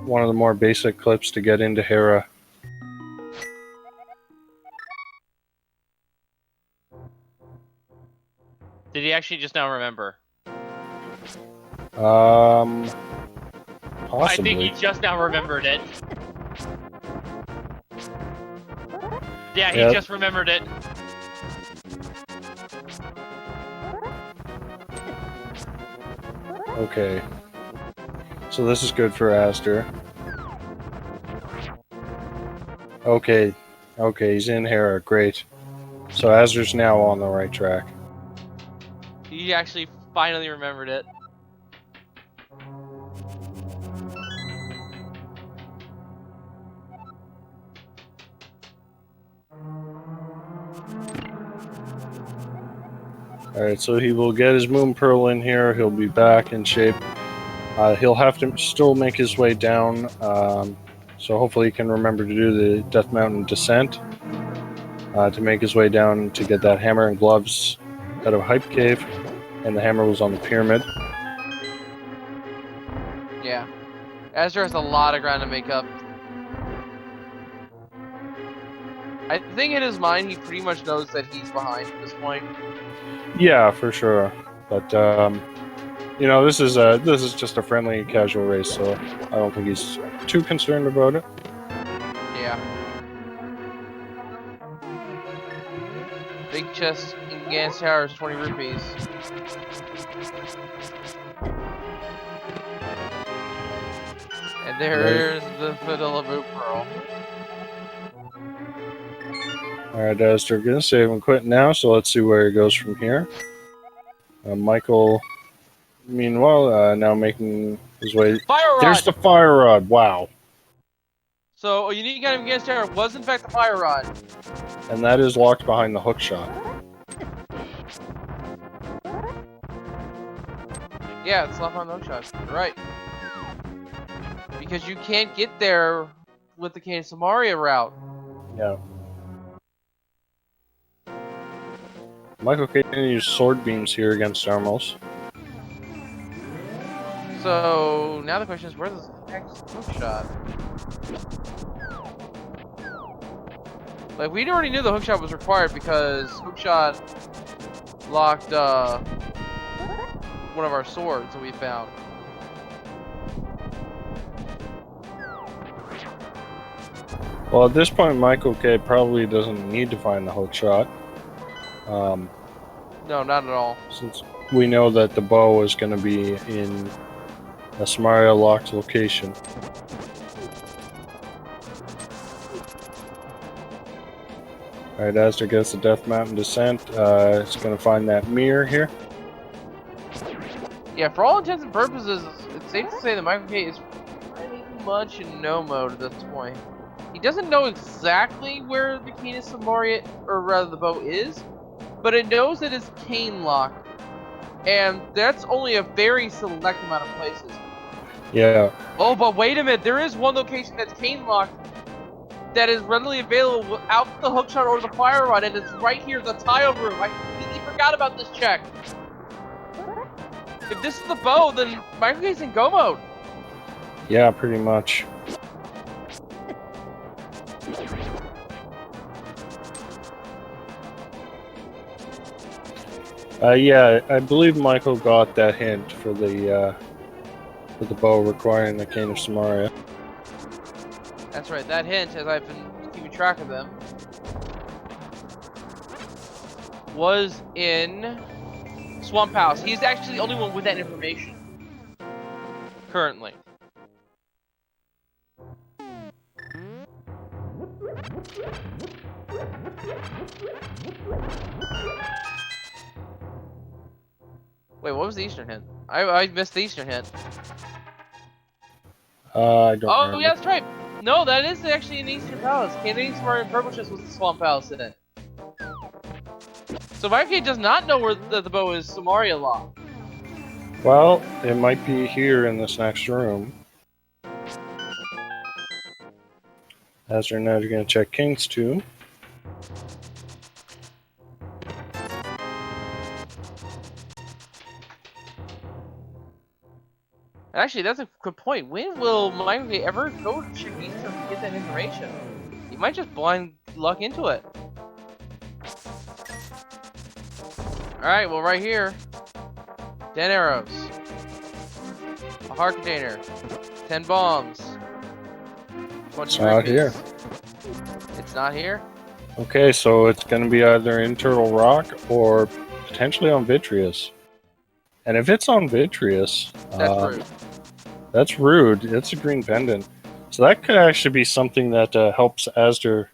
one of the more basic clips to get into Hera. Did he actually just now remember? Possibly. I think he just now remembered it. Yeah, he just remembered it. Okay. So this is good for Astor. Okay. Okay, he's in Hera. Great. So Astor's now on the right track. He actually finally remembered it. Alright, so he will get his Moon Pearl in here. He'll be back in shape. He'll have to still make his way down. So hopefully he can remember to do the Death Mountain descent. To make his way down to get that hammer and gloves out of Hype Cave. And the hammer was on the pyramid. Yeah. Astor has a lot of ground to make up. I think in his mind he pretty much knows that he's behind at this point. Yeah, for sure. But you know, this is just a friendly, casual race, so I don't think he's too concerned about it. Yeah. Big chest in Gans Tower is 20 rupees. And there's the Vanilla Boot Pearl. Alright, Astor, gonna save and quit now, so let's see where he goes from here. Michael, meanwhile, now making his way... Fire rod! There's the fire rod, wow. So, a unique item in Gans Tower was in fact the fire rod. And that is locked behind the hook shot. Yeah, it's locked on the hook shot. You're right. Because you can't get there with the Cane Samaria route. Yeah. Michael can use sword beams here against Armos. So now the question is, where's the next hook shot? Like, we already knew the hook shot was required because hook shot locked one of our swords that we found. Well, at this point, Michael K probably doesn't need to find the hook shot. No, not at all. Since we know that the bow is going to be in a Samaria locked location. Alright, Astor gets the Death Mountain descent. It's going to find that mirror here. Yeah, for all intents and purposes, it's safe to say that Michael K is pretty much in no mode at this point. He doesn't know exactly where the Cane of Samaria, or rather the bow is, but it knows that it's cane locked, and that's only a very select amount of places. Yeah. Oh, but wait a minute, there is one location that's cane locked that is readily available without the hookshot or the fire rod, and it's right here, the tile room. I completely forgot about this check. If this is the bow, then Michael K's in go mode. Yeah, pretty much. Yeah, I believe Michael got that hint for the bow requiring the Cane of Samaria. That's right, that hint, as I've been keeping track of them, was in Swamp House. He's actually the only one with that information. Currently. Wait, what was the Eastern hint? I missed the Eastern hint. I don't Oh, remember. yeah, that's right. No, that is actually in Eastern Palace. Canadian Smart and Purple Chest was the Swamp Palace in it. So Michael does not know where the bow is Samaria locked. Well, it might be here in this next room. As we're now going to check King's Tomb. Actually, that's a good point. When will Michael ever go to check Eastern to get that information? He might just blind luck into it. Alright, well, right here. 10 arrows. A heart container. 10 bombs. It's not here. It's not here? Okay, so it's going to be either in Turtle Rock or potentially on Vitreous. And if it's on Vitreous, That's rude. That's rude. It's a green pendant. So that could actually be something that helps Asder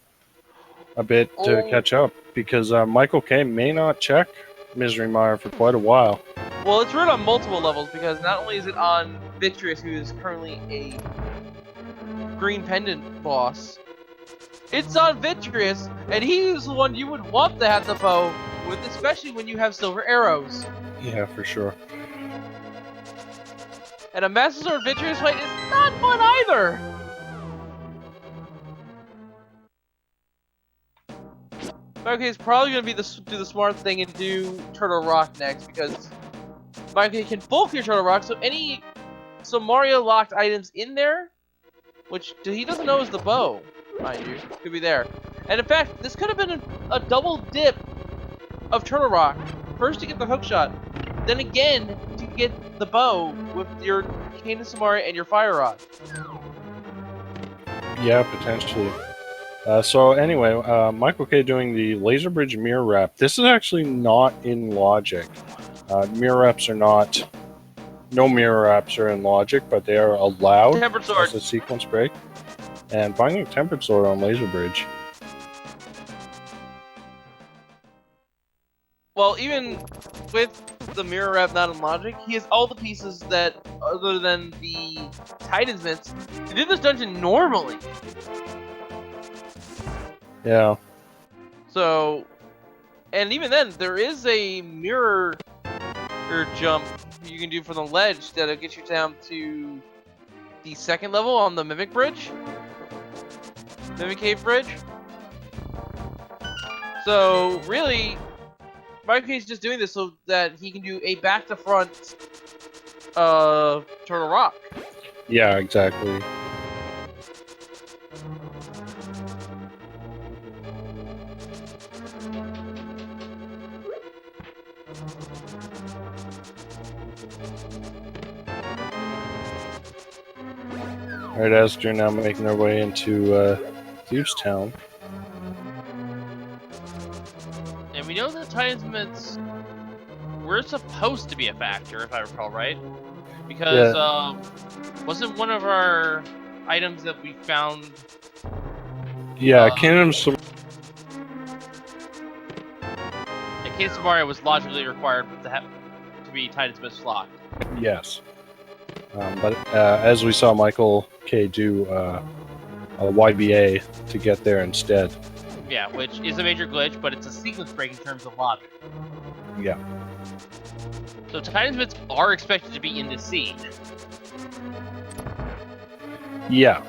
a bit to catch up. Because Michael K may not check Misery Mire for quite a while. Well, it's rude on multiple levels because not only is it on Vitreous, who is currently a green pendant boss, it's on Vitreous, and he's the one you would want to have the bow with, especially when you have silver arrows. Yeah, for sure. And a Master Sword Vitreous fight is not fun either! Okay, he's probably going to do the smart thing and do Turtle Rock next, because Michael can bulk your Turtle Rock, so any Samaria locked items in there, which he doesn't know is the bow, mind you, could be there. And in fact, this could have been a double dip of Turtle Rock. First to get the hook shot, then again to get the bow with your Cane of Samaria and your Fire Rod. Yeah, potentially. So anyway, Michael K doing the Laser Bridge Mirror Wrap. This is actually not in Logic. Mirror Wraps are not... No Mirror Wraps are in Logic, but they are allowed Tempered Sword. as a sequence break. And finding a Tempered Sword on Laser Bridge. Well, even with the Mirror Wrap not in Logic, he has all the pieces that, other than the Titan's Mitts, to do this dungeon normally. Yeah. So, and even then, there is a mirror jump you can do from the ledge that'll get you down to the second level on the Mimic Bridge. Mimic Cave Bridge. So, really, Michael K's just doing this so that he can do a back-to-front Turtle Rock. Yeah, exactly. Alright, as they're now making their way into Thieves Town. And we know that Titan's Mitts were supposed to be a factor, if I recall right. Because wasn't one of our items that we found... Yeah, Kingdom's... The Cane of Samaria was logically required to be Titan's Mitts locked. Yes. But as we saw Michael K do a YBA to get there instead. Yeah, which is a major glitch, but it's a sequence break in terms of logic. Yeah. So Titan's Mitts are expected to be in this scene. Yeah.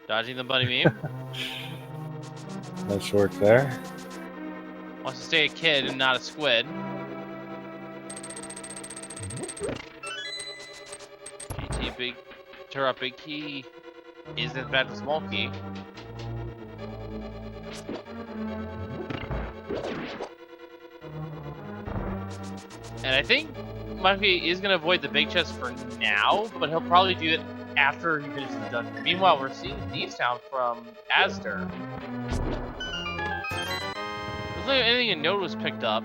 Dodging the bunny meme. Nice work there. Wants to stay a kid and not a squid. GT big Turret big key is in fact a small key. And I think Monkey is gonna avoid the big chest for now, but he'll probably do it after he finishes the dungeon. Meanwhile, we're seeing Thieves Town from Astor. Looks like anything in note was picked up.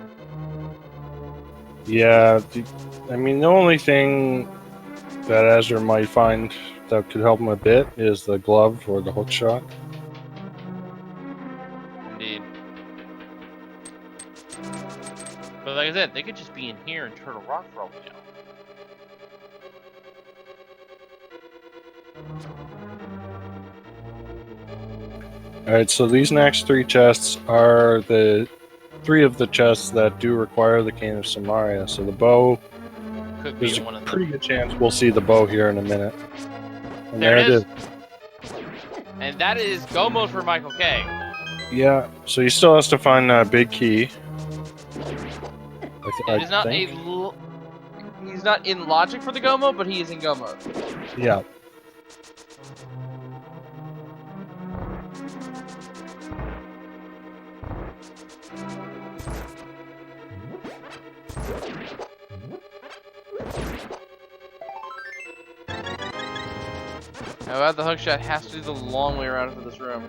Yeah, I mean, the only thing that Azure might find that could help him a bit is the glove or the hook shot. Indeed. But like I said, they could just be in here in Turtle Rock for all we know. Alright, so these next 3 chests are the 3 of the chests that do require the Cane of Samaria. So the bow, Could be there's one a of pretty them. good chance we'll see the bow here in a minute. And There it is. And that is go mode for Michael K. Yeah, so he still has to find a big key. It is not think. He's not in logic for the go mode, but he is in go mode. Yeah. How about the hookshot has to do the long way around into this room.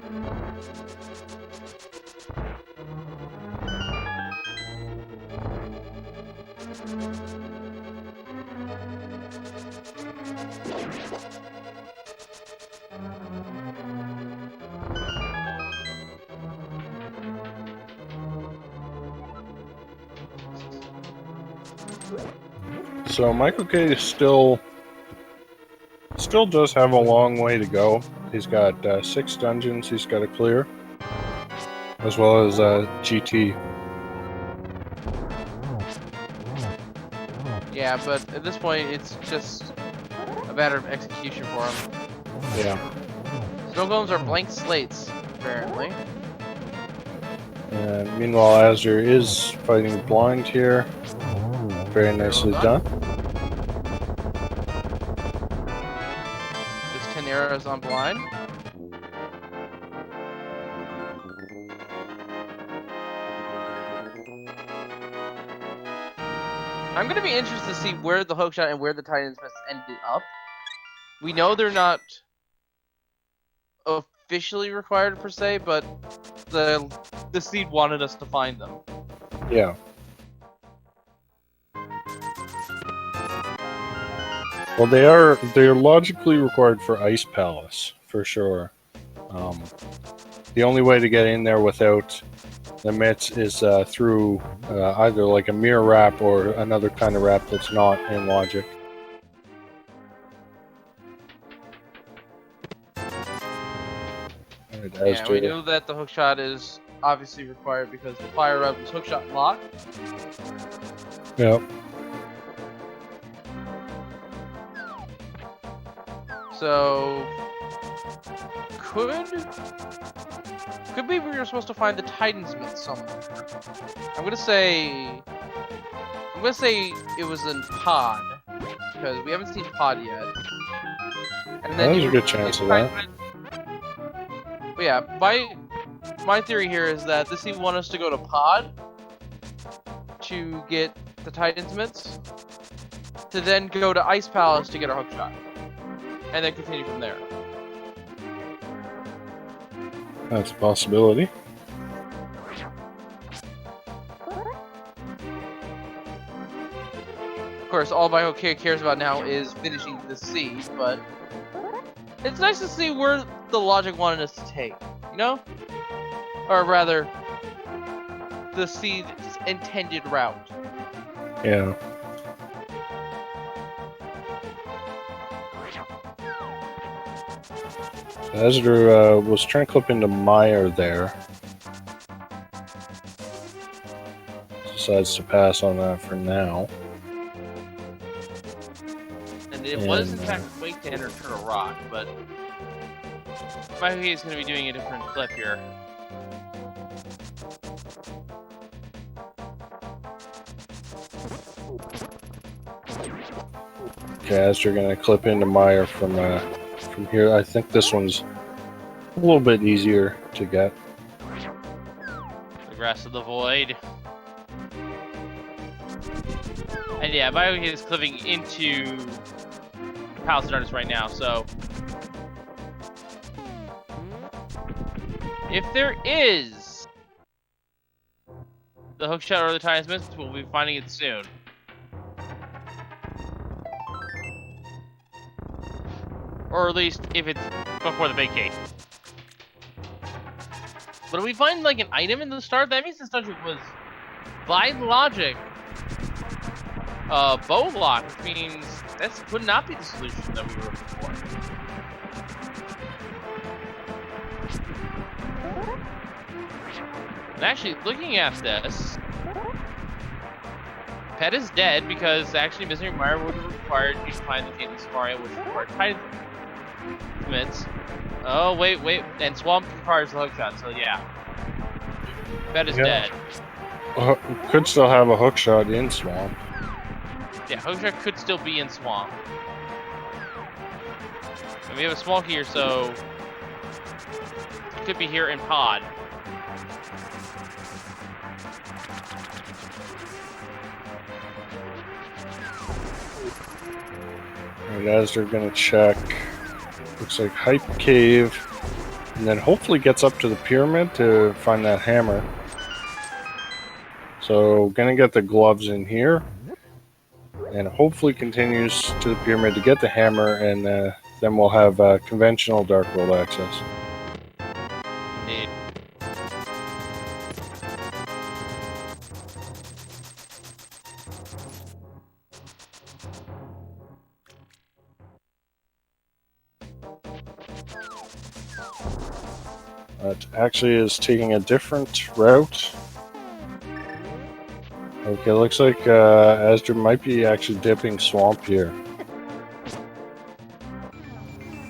So Michael K still does have a long way to go. He's got 6 dungeons he's got to clear, as well as GT. Yeah, but at this point, it's just a matter of execution for him. Yeah. Snow golems are blank slates, apparently. And meanwhile, Azure is fighting blind here. Very nicely done. There's 10 arrows on blind. I'm gonna be interested to see where the hookshot and where the Titans Mist ended up. We know they're not officially required per se, but the seed wanted us to find them. Yeah. Well, they're logically required for Ice Palace for sure. The only way to get in there without the mitts is through either like a mirror wrap or another kind of wrap that's not in logic. Right, Yeah, we know that the hookshot is obviously required because the fire rod was hookshot locked. Yep. So could be we were supposed to find the Titan's Myth somewhere. I'm gonna say it was in Pod because we haven't seen Pod yet. And then There's a good chance of that. But yeah, my theory here is that this even want us to go to Pod to get the Titan's Myths, to then go to Ice Palace to get our hookshot, and then continue from there. That's a possibility. Of course, all Michael cares about now is finishing the seed, but it's nice to see where the logic wanted us to take, you know? Or rather, the seed's intended route. Yeah. Azure was trying to clip into Meyer there. Decides to pass on that for now. And it was in fact a way to enter Turtle Rock, but Michael K is going to be doing a different clip here. Okay, as you're gonna clip into Meyer from here. I think this one's a little bit easier to get. The rest of the void. And yeah, Michael K is clipping into Palace of Darkness right now, so if there is the hookshot or the Titus Miss, we'll be finding it soon. Or at least if it's before the big cake. But if we find like an item in the start, that means this dungeon was, by logic, bow lock, which means this would not be the solution that we were looking for. And actually, looking at this, Pet is dead because actually Misery Mire would have required you to find the Candy Safari, which required Titan commits. Oh, wait, and Swamp requires the hookshot, so yeah. Pet is dead. Could still have a hookshot in Swamp. Yeah, hookshot could still be in Swamp. And we have a small here, so it could be here in Pod. And as they're gonna check, looks like Hype Cave, and then hopefully gets up to the pyramid to find that hammer. So gonna get the gloves in here, and hopefully continues to the pyramid to get the hammer, and then we'll have conventional Dark World access. Indeed. It actually is taking a different route. Okay, looks like Asdru might be actually dipping Swamp here.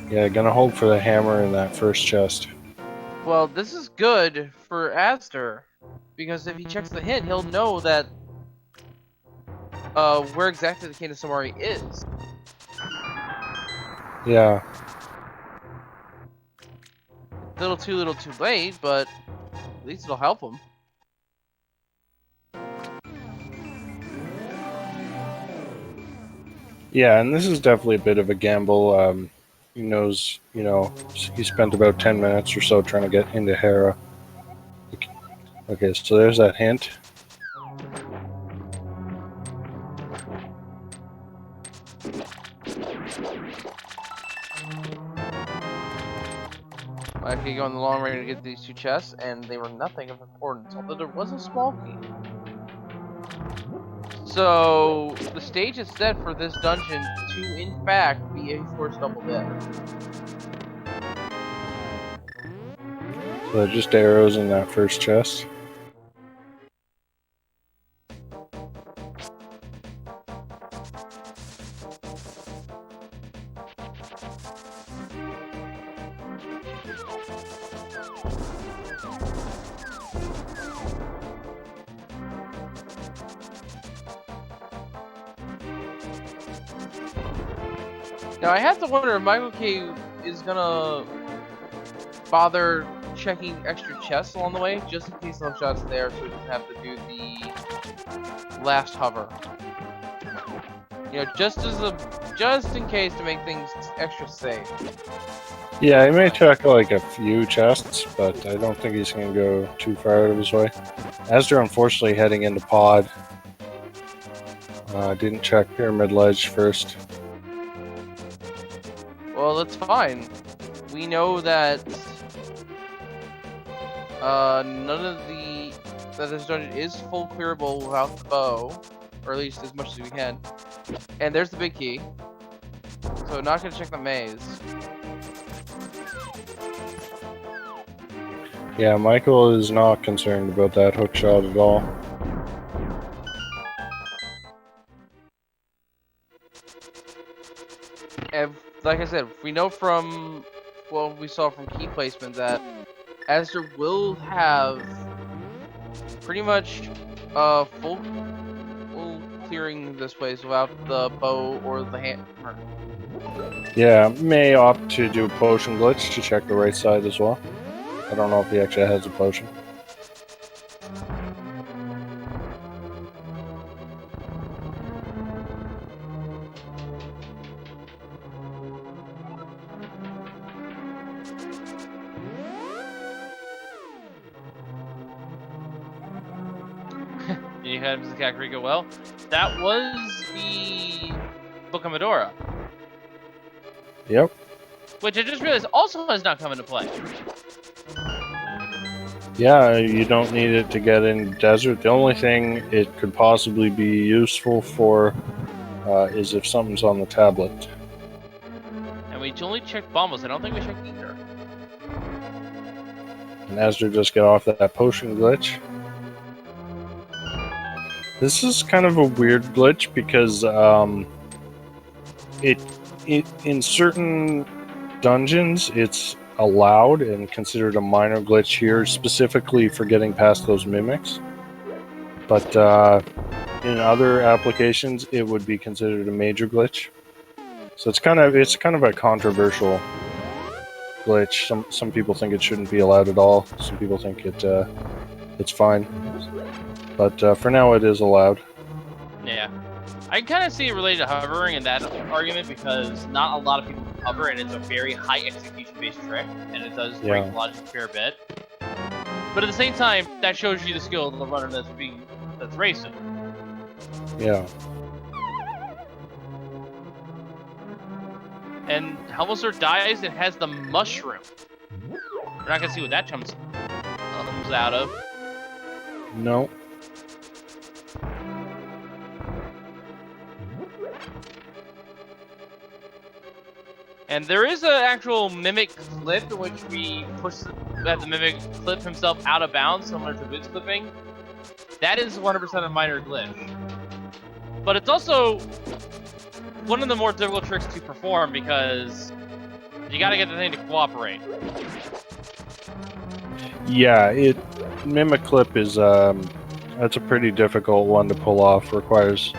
Yeah, gonna hold for the hammer in that first chest. Well, this is good for Aster, because if he checks the hint, he'll know that where exactly the Cane of Samari is. Yeah. Little too late, but at least it'll help him. Yeah, and this is definitely a bit of a gamble. He knows, you know, he spent about 10 minutes or so trying to get into Hera. Okay, so there's that hint. I could go on the long range to get these two chests, and they were nothing of importance, although there was a small key. So, the stage is set for this dungeon to, in fact, be a forced double death. So just arrows in that first chest. Now, I have to wonder if Michael K is gonna bother checking extra chests along the way, just in case no shots there, so he doesn't have to do the last hover. You know, just in case to make things extra safe. Yeah, he may check like a few chests, but I don't think he's going to go too far out of his way. Asdru, unfortunately, heading into Pod. Didn't check Pyramid Ledge first. Well, that's fine. We know that that this dungeon is full clearable without the bow, or at least as much as we can. And there's the big key. So not gonna check the maze. Yeah, Michael is not concerned about that hookshot at all. And like I said, we know from well, we saw from key placement that Astor will have pretty much full clearing this place without the bow or the hammer. Yeah, may opt to do a potion glitch to check the right side as well. I don't know if he actually has a potion. You had Mrs. Kakariko. Well, that was the Book of Medora, Yep. which I just realized also has not come into play. Yeah, you don't need it to get in desert. The only thing it could possibly be useful for is if something's on the tablet. And we only checked Bombos. I don't think we checked either. And Asder just get off that potion glitch. This is kind of a weird glitch because it in certain dungeons it's allowed and considered a minor glitch here, specifically for getting past those mimics. But in other applications, it would be considered a major glitch. So it's kind of a controversial glitch. Some people think it shouldn't be allowed at all. Some people think it's fine. But for now, it is allowed. Yeah. I can kind of see it related to hovering in that argument because not a lot of people can hover, and it's a very high execution-based trick, and it does break the logic a fair bit. But at the same time, that shows you the skill of the runner that's racing. Yeah. And Helmosaur dies, it has the mushroom. We're not gonna see what that comes out of. No. And there is an actual mimic clip in which we push the mimic clip himself out of bounds, similar to boots clipping. That is 100% a minor glitch. But it's also one of the more difficult tricks to perform because you gotta get the thing to cooperate. Yeah, mimic clip is that's a pretty difficult one to pull off. Requires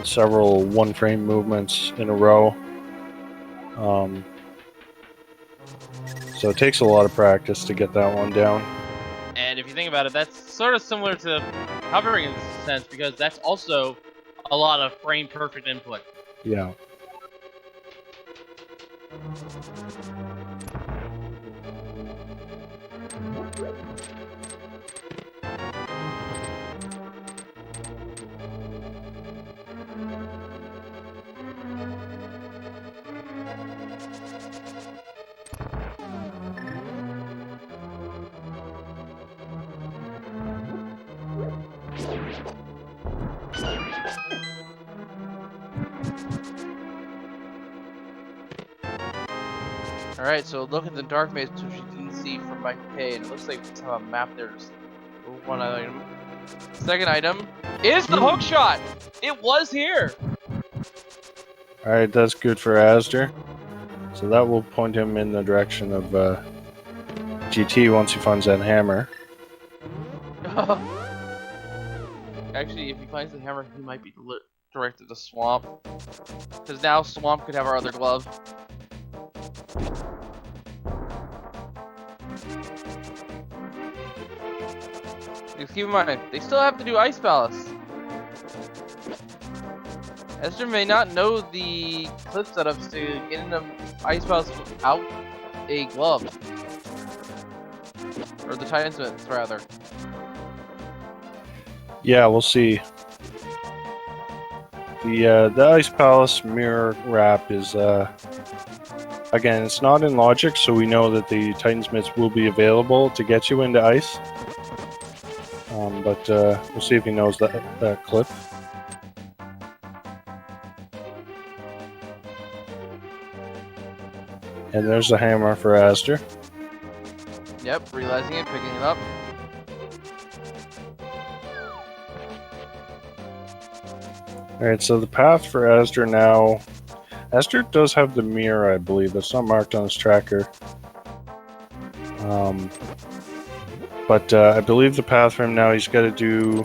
several one-frame movements in a row. So it takes a lot of practice to get that one down. And if you think about it, that's sort of similar to hovering in a sense because that's also a lot of frame perfect input. Yeah. Alright, so look at the dark maze, which you didn't see from Michael K, and it looks like we have a map there. Just one item. Second item is the hook shot! It was here! Alright, that's good for Asder. So that will point him in the direction of GT once he finds that hammer. Actually, if he finds the hammer, he might be directed to Swamp. Because now Swamp could have our other glove. Just keep in mind, they still have to do Ice Palace. Esther may not know the clip setups to get into Ice Palace without a glove. Or the Titan Smith, rather. Yeah, we'll see. The Ice Palace mirror wrap is again, it's not in logic, so we know that the Titansmiths will be available to get you into ice. But we'll see if he knows that clip. And there's the hammer for Asder. Yep, realizing it, picking it up. Alright, so the path for Asder now, Esther does have the mirror, I believe. It's not marked on his tracker. But I believe the path for him now, he's got to do...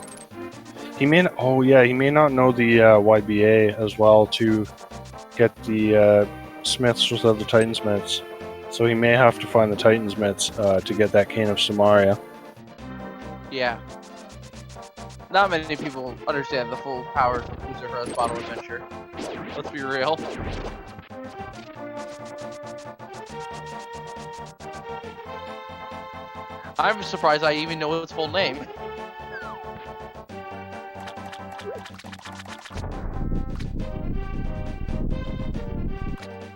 He may not know the YBA as well to get the smiths without the Titansmiths. So he may have to find the Titansmiths to get that Cane of Samaria. Yeah. Not many people understand the full powers of Uzura's Bottle Adventure. Let's be real. I'm surprised I even know its full name.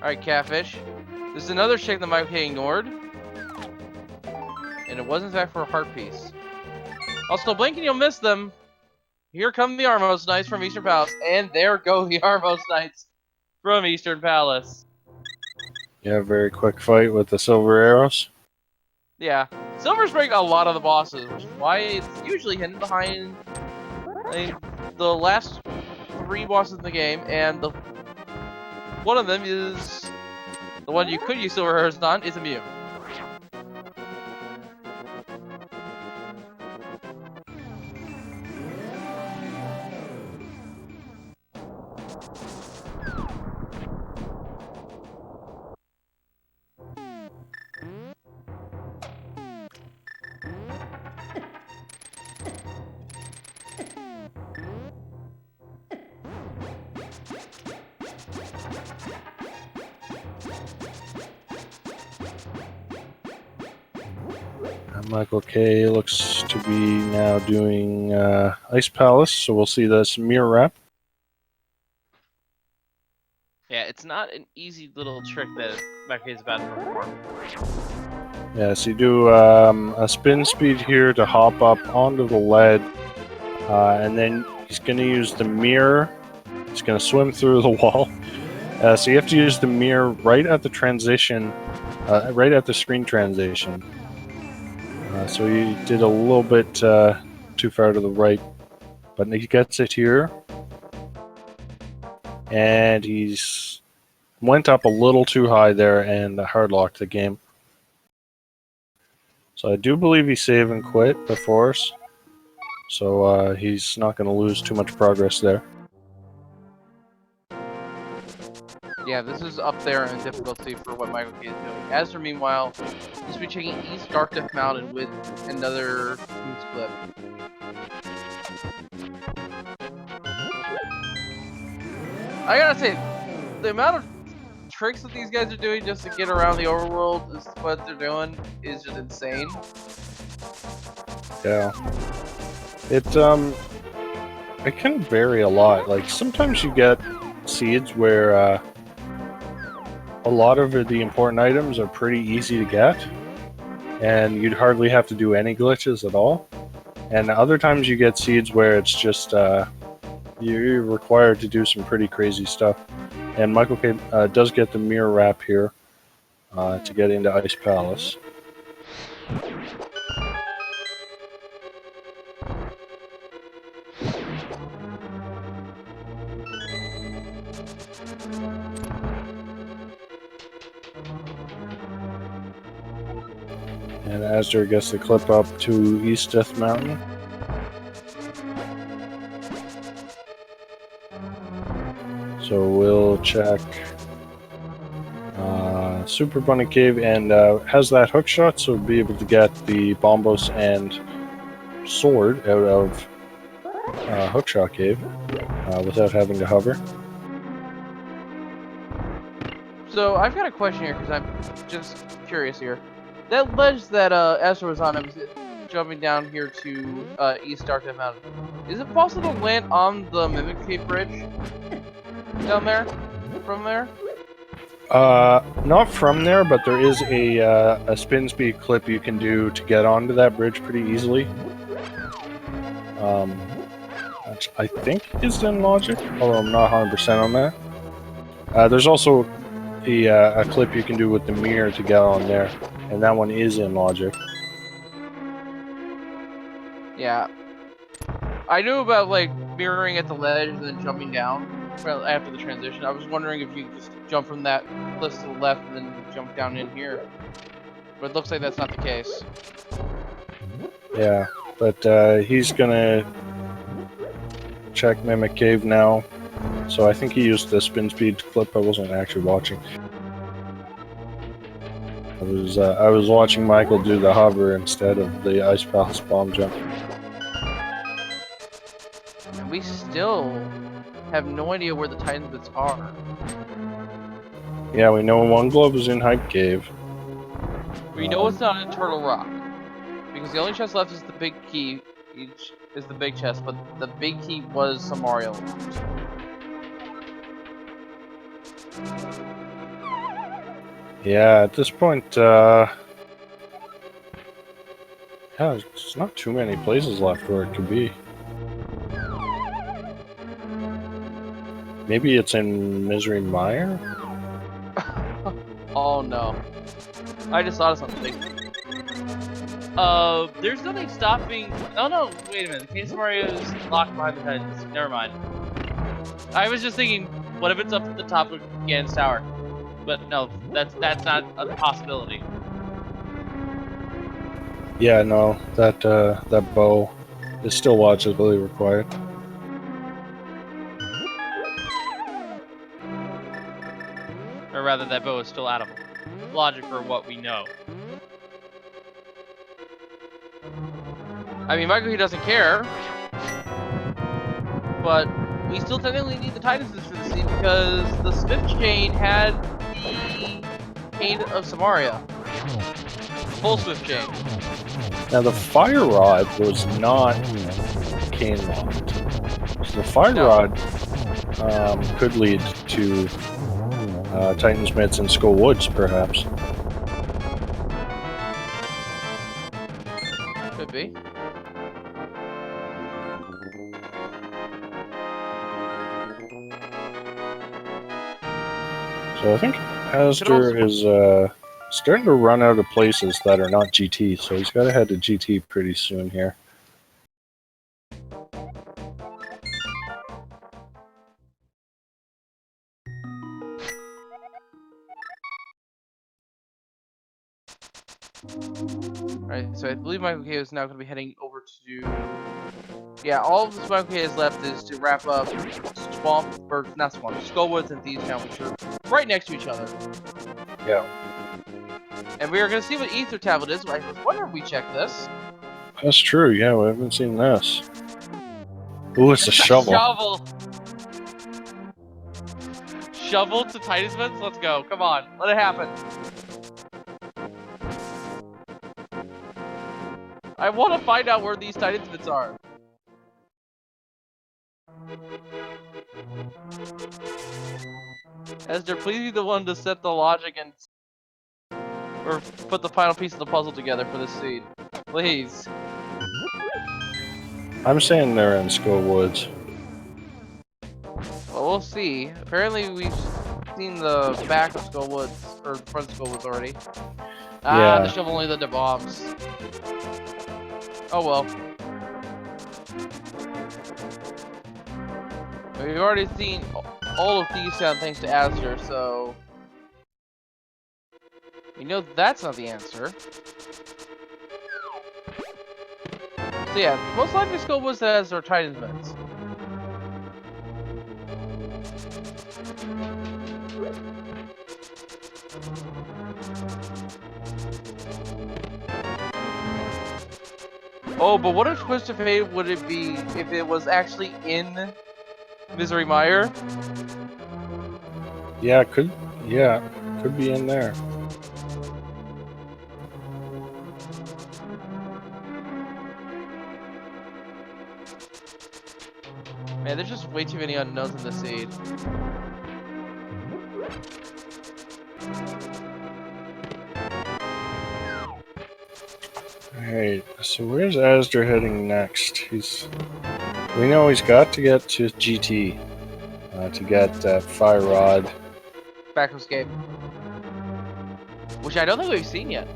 Alright, Catfish. This is another chick that Michael K ignored. And it was in fact for a heart piece. Also, blink and you'll miss them. Here come the Armos Knights from Eastern Palace. And there go the Armos Knights from Eastern Palace. Yeah, very quick fight with the silver arrows. Yeah. Silver's break a lot of the bosses, which is why it's usually hidden behind the last 3 bosses in the game, and one of them is the one you could use silver arrows on is immune. Michael K looks to be now doing Ice Palace, so we'll see this mirror wrap. Yeah, it's not an easy little trick that Michael is about to perform. Yeah, so you do a spin speed here to hop up onto the lead, and then he's going to use the mirror. He's going to swim through the wall. So you have to use the mirror right at the transition, right at the screen transition. So he did a little bit too far to the right, but he gets it here. And he's went up a little too high there and hard locked the game. So I do believe he save and quit the force. So he's not going to lose too much progress there. Yeah, this is up there in difficulty for what Michael K is doing. Azure, meanwhile, he's been checking East Darkdeath Mountain with another Moose Clip. I gotta say, the amount of tricks that these guys are doing just to get around the overworld is what they're doing is just insane. Yeah. It can vary a lot. Like, sometimes you get seeds where a lot of the important items are pretty easy to get, and you'd hardly have to do any glitches at all. And other times you get seeds where it's just you're required to do some pretty crazy stuff. And Michael K does get the mirror wrap here to get into Ice Palace. And Astor gets the clip up to East Death Mountain. So we'll check Super Bunny Cave, and has that hook shot, so we'll be able to get the Bombos and sword out of Hookshot Cave without having to hover. So I've got a question here because I'm just curious here. That ledge that Esther was on, was jumping down here to East Darkdeath Mountain. Is it possible to land on the Mimic Cave Bridge down there? From there? Not from there, but there is a spin speed clip you can do to get onto that bridge pretty easily. Which I think is in Logic, although I'm not 100% on that. There's also a clip you can do with the mirror to get on there, and that one is in Logic. Yeah. I knew about, like, mirroring at the ledge and then jumping down. well, after the transition. I was wondering if you could just jump from that list to the left and then jump down in here. But it looks like that's not the case. Yeah, but he's gonna check Mimic Cave now. So I think he used the spin speed clip. I wasn't actually watching. I was watching Michael do the hover instead of the Ice Palace bomb jump. And we still have no idea where the Titan bits are. Yeah, we know one glove is in Hype Cave. We know it's not in Turtle Rock. Because the only chest left is the big key. Each is the big chest, but the big key was some Mario. Yeah, at this point, yeah, there's not too many places left where it could be. Maybe it's in Misery Mire? Oh no. I just thought of something. There's nothing stopping. Oh no, wait a minute. The case Mario is locked behind the Titans. Never mind. I was just thinking, what if it's up at the top of Gan's tower? But no, that's not a possibility. Yeah, no, that bow is still logically required. Or rather, that bow is still out of logic for what we know. I mean, Michael, he doesn't care. But we still technically need the Titans for the scene because the Swift chain had the chain of Samaria. Full Swift chain. Now the fire rod was not cane locked. So the fire rod could lead to Titan's Mitts and Skull Woods, perhaps. Could be. So I think Astor is starting to run out of places that are not GT, so he's got to head to GT pretty soon here. Alright, so I believe Michael K is now going to be heading over to... Yeah, all of this Michael K has left is to wrap up Skullwoods and Thieves Town, which are right next to each other. Yeah. And we are going to see what Ether Tablet is. I was wondering if we check this. That's true, yeah, we haven't seen this. Ooh, it's a shovel. Shovel! Shovel to Titan's Mitts? Let's go. Come on. Let it happen. I want to find out where these Titan's Mitts are. Esther, please be the one to set the logic and... or put the final piece of the puzzle together for this seed. Please. I'm saying they're in Skull Woods. Well, we'll see. Apparently we've seen the back of Skull Woods, or the front of Skull Woods already. Ah, Yeah. the shovel only led to bombs. Oh well. We've already seen all of these sound thanks to Azure, so... we know that's not the answer. So yeah, most likely Skull Woods has our Titan's Mitts. Oh, but what a twist of fate would it be if it was actually in Misery Mire? Yeah, could be in there. Man, there's just way too many unknowns in this seed. Alright, so where's Astor heading next? We know he's got to get to GT to get that fire rod. Back escape. Which I don't think we've seen yet.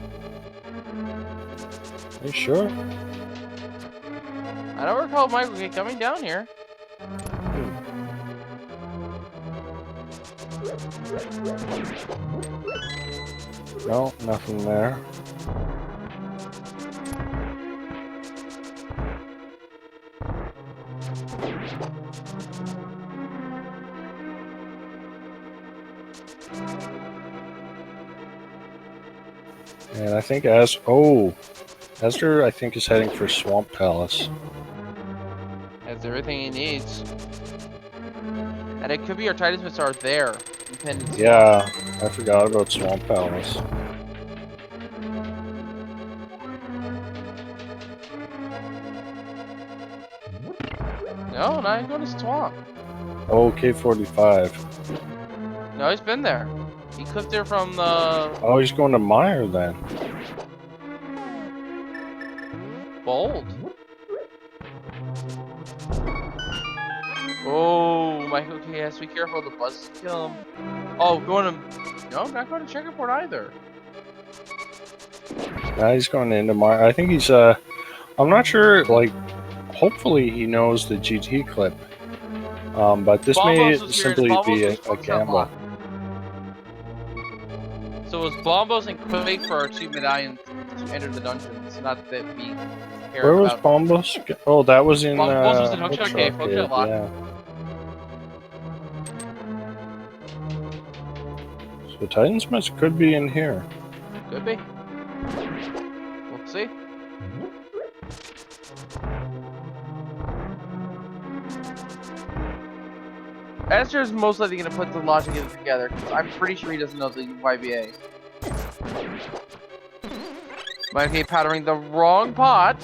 Are you sure? I don't recall Michael coming down here. No, nothing there. And I think Esther, I think, is heading for Swamp Palace. Has everything he needs. And it could be our Titusmiths are there. Independent Yeah, I forgot about Swamp Palace. No, not even going to Swamp. Oh, K45. No, he's been there. He clipped there from the... Oh, he's going to Meyer then. Bold. Oh, Michael K has to be careful. The bus kill him. Oh, going to... No, not going to Checkerport either. Now he's going into Meyer. I think he's, I'm not sure, like, hopefully he knows the GT clip. But this may simply be a gamble. So it was Bombos and Quake for our 2 medallions to enter the dungeons. Not that we care Where was about... Bombos? Oh, that was in, Bombos was in Hookshot Hookshot Cave, Hookshot Lot. yeah. So Titusmiths could be in here. Could be. We'll see. Esther's most likely going to put the logic of it together, because I'm pretty sure he doesn't know the YBA. Might be powdering the wrong pot.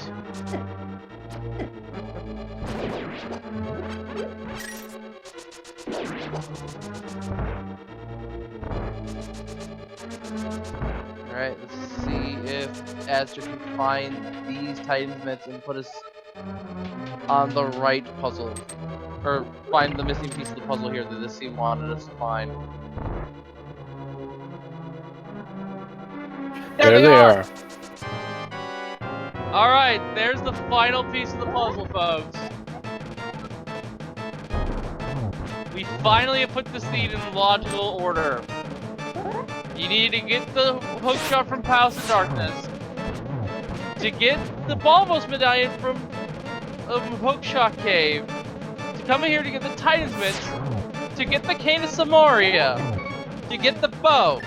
Alright, let's see if Esther can find these Titusmiths and put us on the right puzzle. Or find the missing piece of the puzzle here that this scene wanted us to find. There they are. Alright, there's the final piece of the puzzle, folks. We finally have put the seed in logical order. You need to get the hookshot from Palace of Darkness. To get the Bombos medallion from Hookshot Cave. To come in here to get the Titusmiths. To get the Cane of Samaria. To get the bow.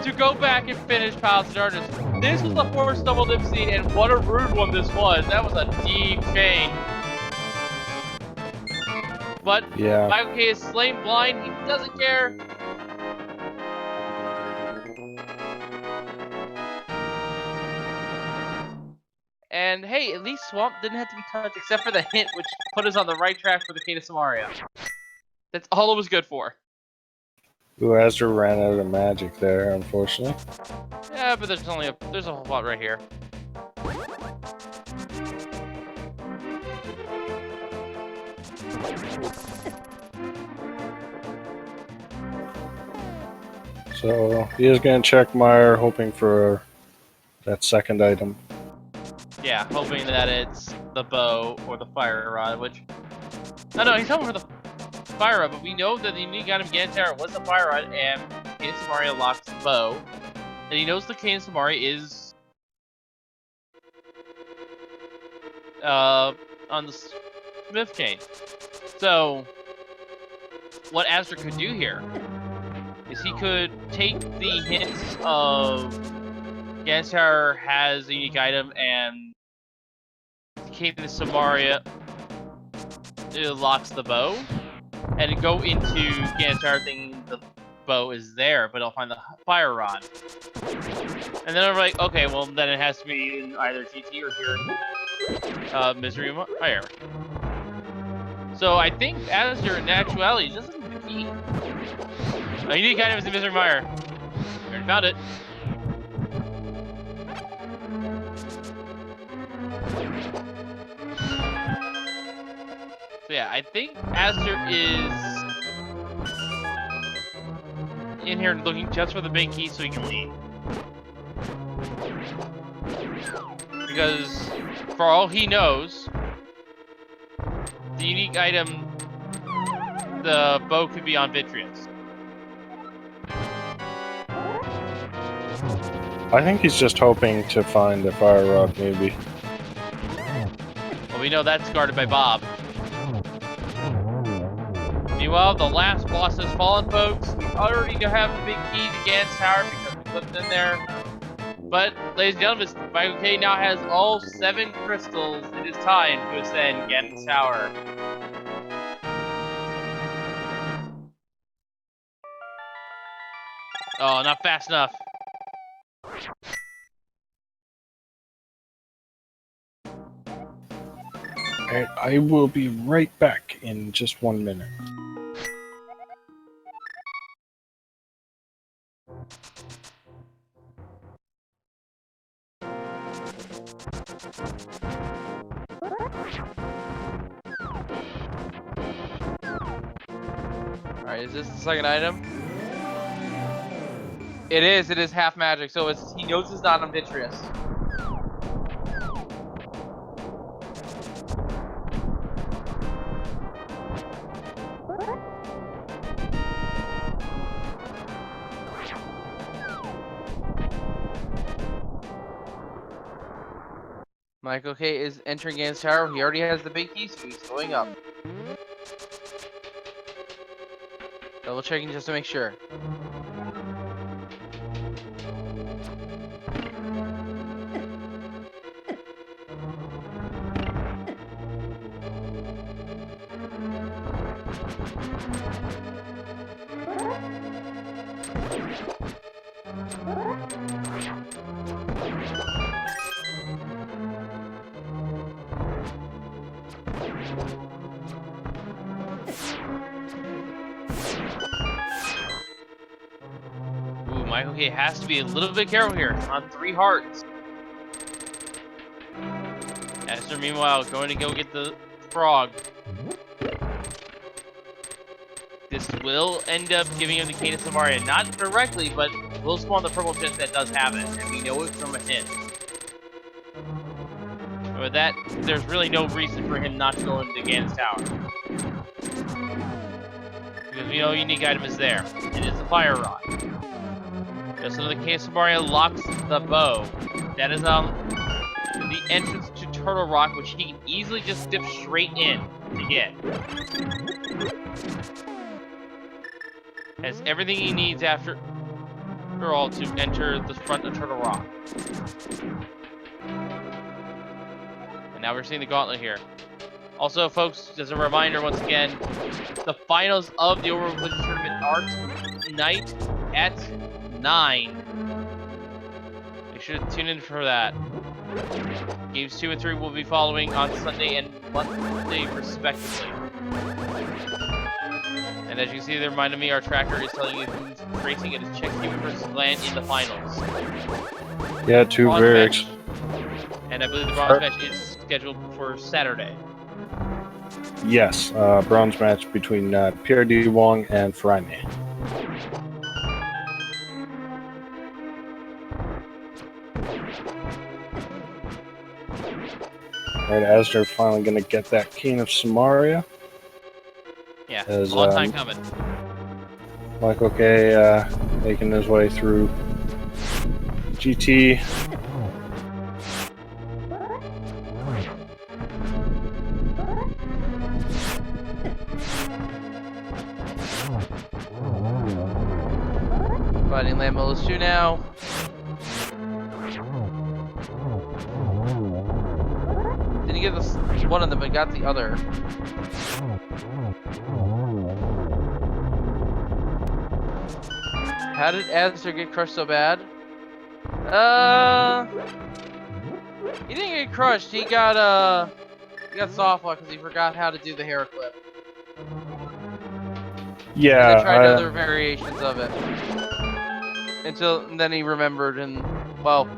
To go back and finish Palace of Darkness. This was the first double dip seed, and what a rude one this was. That was a deep chain. But Yeah. Michael K is slain blind. He doesn't care. And hey, at least Swamp didn't have to be touched except for the hint, which put us on the right track for the Cane of Samaria. That's all it was good for. Ooh, Esther ran out of magic there, unfortunately. Yeah, but there's a whole lot right here. So he is going to check Meyer, hoping for that second item. Yeah, hoping that it's the bow or the fire rod, which... No, he's hoping for the fire rod, but we know that the unique item Gantar was the fire rod, and Cane of Samaria locks the bow. And he knows the Cane of Samaria is... on the Smith Cane. So, what Astor could do here is he could take the hints of Gantar has a unique item and Cane of Samaria locks the bow, and go into Gantar thinking the bow is there, but I'll find the fire rod. And then I'm like, okay, well then it has to be in either GT or here in Misery Fire. So I think Azure in actuality is just the key. A unique item is in Misery Mire. We already found it. So yeah, I think Azure is in here looking just for the big key so he can leave. Because for all he knows, the unique item, the bow could be on Vitreous. I think he's just hoping to find a fire rock, maybe. Well, we know that's guarded by Bob. Meanwhile, the last boss has fallen, folks. We already have the big key to Gan's Tower because we slipped in there. But, ladies and gentlemen, Michael K now has all 7 crystals. It is time to ascend Gan's Tower. Oh, not fast enough. Alright, I will be right back in just 1 minute. Alright, is this the second item? It is half magic, so he knows it's not ambitious. Michael K is entering Gan's Tower. He already has the big key, so he's going up. Double checking just to make sure. Ooh, Michael K has to be a little bit careful here. On 3 hearts. Esther, meanwhile, going to go get the frog. This will end up giving him the Cane of Samaria. Not directly, but will spawn the purple chest that does have it. And we know it from a hint. With that, there's really no reason for him not to go into Gan's Tower. Because we know a unique item is there. It is the fire rod. Just so the Cane of Samaria locks the bow. That is the entrance to Turtle Rock, which he can easily just dip straight in to get. Has everything he needs after all to enter the front of Turtle Rock. And now we're seeing the gauntlet here. Also, folks, as a reminder once again, the finals of the Overworld Collision Tournament are tonight at 9. Make sure to tune in for that. Games 2 and 3 will be following on Sunday and Monday, respectively. And as you can see, they reminded me, our tracker is telling you who's racing. It is Check Human versus Land in the finals. Yeah, two Bronze very... match. And I believe the bronze match is scheduled for Saturday. Yes, bronze match between Pierre D. Wong and Ferrani. Alright, as they're finally going to get that Cane of Samaria. Yeah, as, a long time coming. Michael K. Making his way through GT. Fighting Lammellas 2 now. Didn't get this one of them, but got the other. How did Azzer get crushed so bad? He didn't get crushed. He got soft lock because he forgot how to do the hair clip. Yeah, and then tried other variations of it. And then he remembered, and well,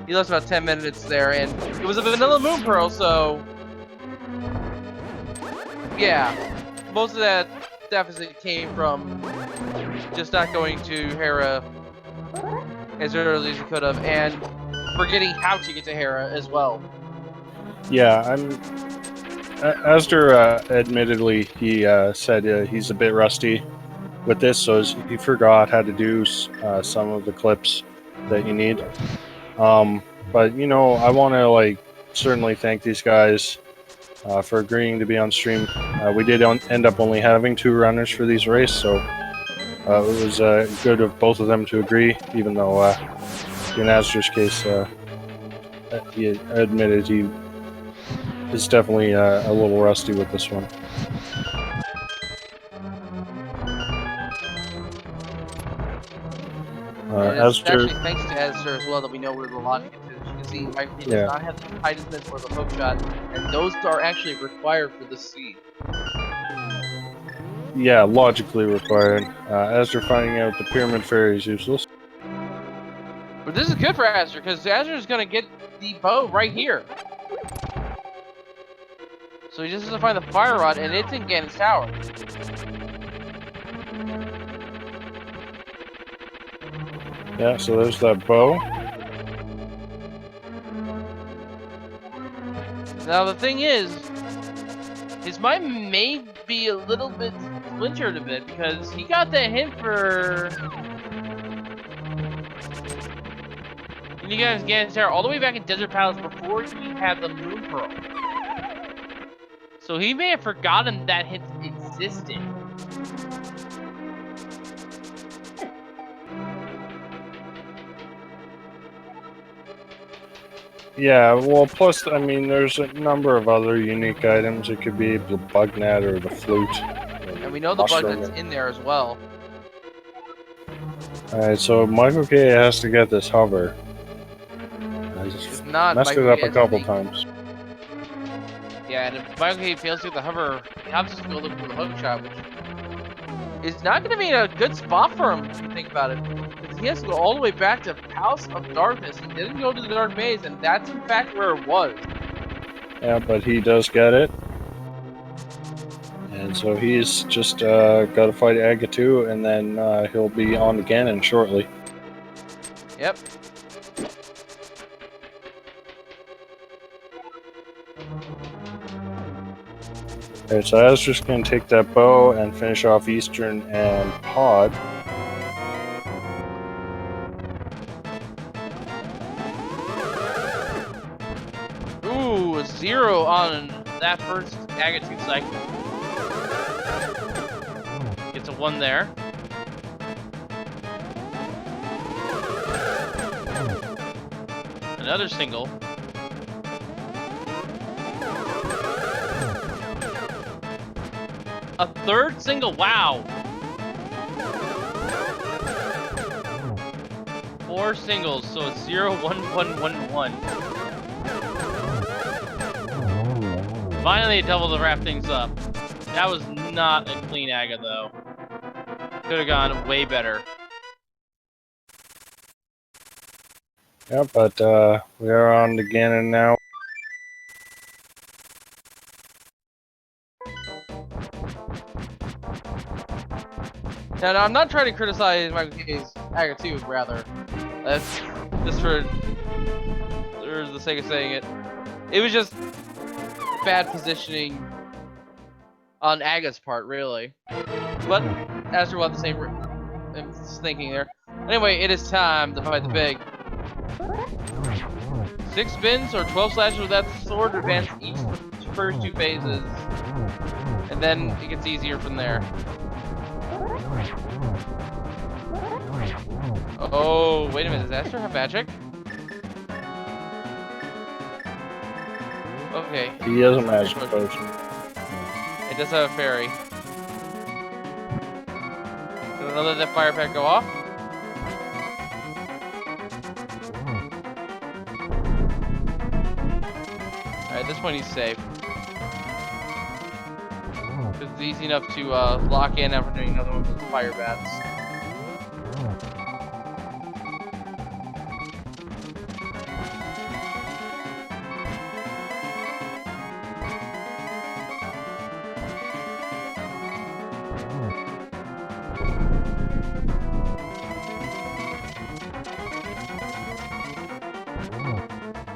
he lost about 10 minutes there, and it was a vanilla moon pearl, so yeah, most of that deficit came from just not going to Hera as early as he could have, and forgetting how to get to Hera as well. Yeah, Asder admittedly, he said he's a bit rusty with this, so he forgot how to do some of the clips that you need. But you know, I want to like certainly thank these guys for agreeing to be on stream. We did end up only having 2 runners for these races, so it was good of both of them to agree, even though in Astor's case, he admitted he is definitely a little rusty with this one. And it's Astor, actually thanks to Astor as well that we know where the logic is. As you can see, Michael K does not have the Titus Mitt or the hook shot, and those are actually required for the seed. yeah, logically required. Astor finding out the Pyramid Fairy is useless. But this is good for Astor, because Astor is going to get the bow right here. So he just has to find the fire rod, and it's in Ganon's tower. Yeah, so there's that bow. Now the thing is, his mind may be a little bit splintered a bit, because he got that hint for... And you guys Ganon's tower all the way back in Desert Palace before he had the Moon Pearl. So he may have forgotten that hint existed. Yeah, well, plus, I mean, there's a number of other unique items. It could be the bug net or the flute. And we know the bug that's in there as well. Alright, so Michael K has to get this hover. I just If not, messed Michael it up K a has to couple make- times. Yeah, and if Michael K fails to get the hover, he has to go look for the hook shot, which is not going to be a good spot for him if you think about it. Because he has to go all the way back to Palace of Darkness. He didn't go to the Dark Maze, and that's in fact where it was. Yeah, but he does get it. And so he's just got to fight Aga 2, and then he'll be on again and shortly. Yep. Alright, so I was just going to take that bow and finish off Eastern and Pod. Ooh, a 0 on that first Aga 2 cycle. Gets a 1 there. Another single. A 3rd single, wow! 4 singles, so it's 0, 1, 1, 1, 1. Finally, double to wrap things up. That was not a clean Aga, though. Could have gone way better. Yeah, but we are on to Ganon now. Now, I'm not trying to criticize Michael K's Aga 2, rather. That's just for the sake of saying it. It was just bad positioning on Aga's part, really. But Astor will have the same thinking there. Anyway, it is time to fight the big. 6 spins or 12 slashes with that sword to advance each of the first 2 phases. And then it gets easier from there. Oh, wait a minute, does Astor have magic? Okay. He has a magic potion. It does have a fairy. Don't know that fire pack go off. Alright, at this point he's safe. It's easy enough to lock in after doing another one of those fire bats.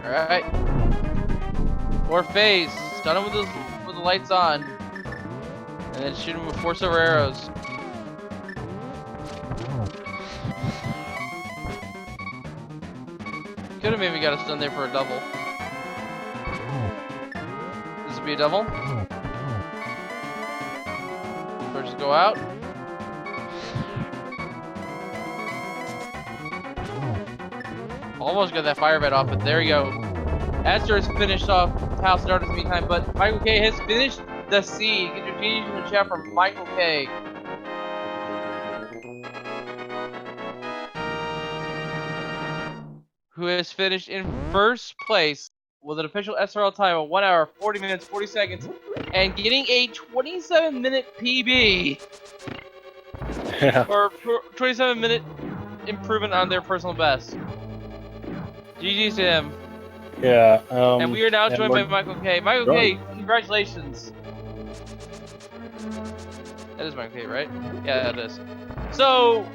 Alright. 4th phase. Stun him with the lights on. And then shoot him with 4 silver arrows. Could have maybe got us done there for a double. This would be a double. Or just go out. Almost got that fire red off, but there you go. Esther has finished off House of Darkness in the meantime, but Michael K has finished the seed. Get your genius in the chat from Michael K. Who has finished in first place with an official SRL time of 1 hour, 40 minutes, 40 seconds, and getting a 27-minute PB. Yeah. Or 27-minute improvement on their personal best. GG's to him. Yeah. And we are now and joined by we're- Michael K. Michael Go. K, congratulations. That is Michael K, right? Yeah, that is. So,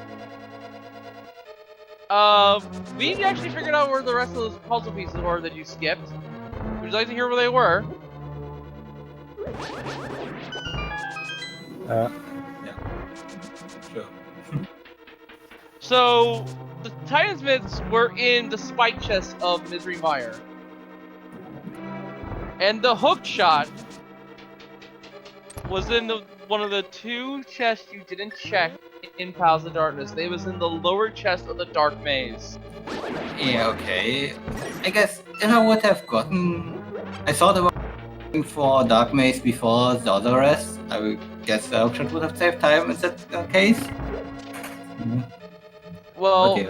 we actually figured out where the rest of those puzzle pieces were that you skipped. Would you like to hear where they were? Sure. So, the Titansmiths were in the spike chest of Misery Mire. And the hook shot was in one of the two chests you didn't check in Palace of Darkness. They was in the lower chest of the Dark Maze. Yeah, okay. I guess if I would have gotten... I thought about going for Dark Maze before the other rest. I would guess the auction would have saved time in that case. Well, Okay.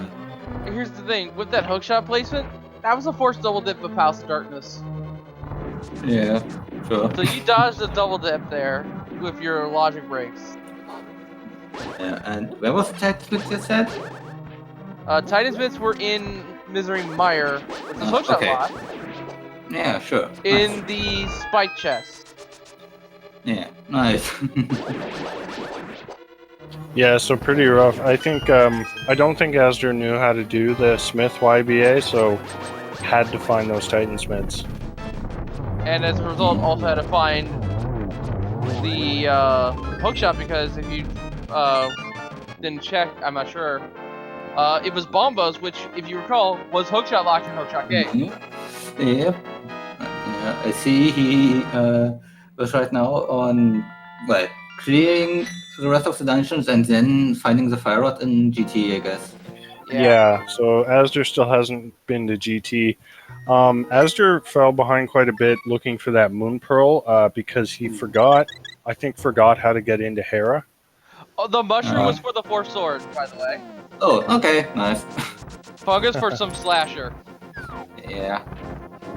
here's the thing. With that hookshot placement, that was a forced double dip of Palace of Darkness. Yeah, sure. So you dodged a double dip there with your logic breaks. Yeah, and where was the title you said? Titansmiths were in Misery Mire, which is hookshot okay. lot, Yeah, sure. in the spike chest. Yeah, nice. Yeah, so pretty rough. I think I don't think Asder knew how to do the Smith YBA, so had to find those Titansmiths. And as a result, also had to find the hookshot, because if you didn't check, I'm not sure. It was Bombos, which, if you recall, was hookshot locked in hookshot gate. Yep. Yeah, I see he was right now on, well, clearing the rest of the dungeons and then finding the fire rod in GT, I guess. Yeah, so Asder still hasn't been to GT. Asder fell behind quite a bit looking for that Moon Pearl because he forgot how to get into Hera. Oh, the mushroom was for the four swords, by the way. Oh, okay, nice. Fungus for some slasher. Yeah.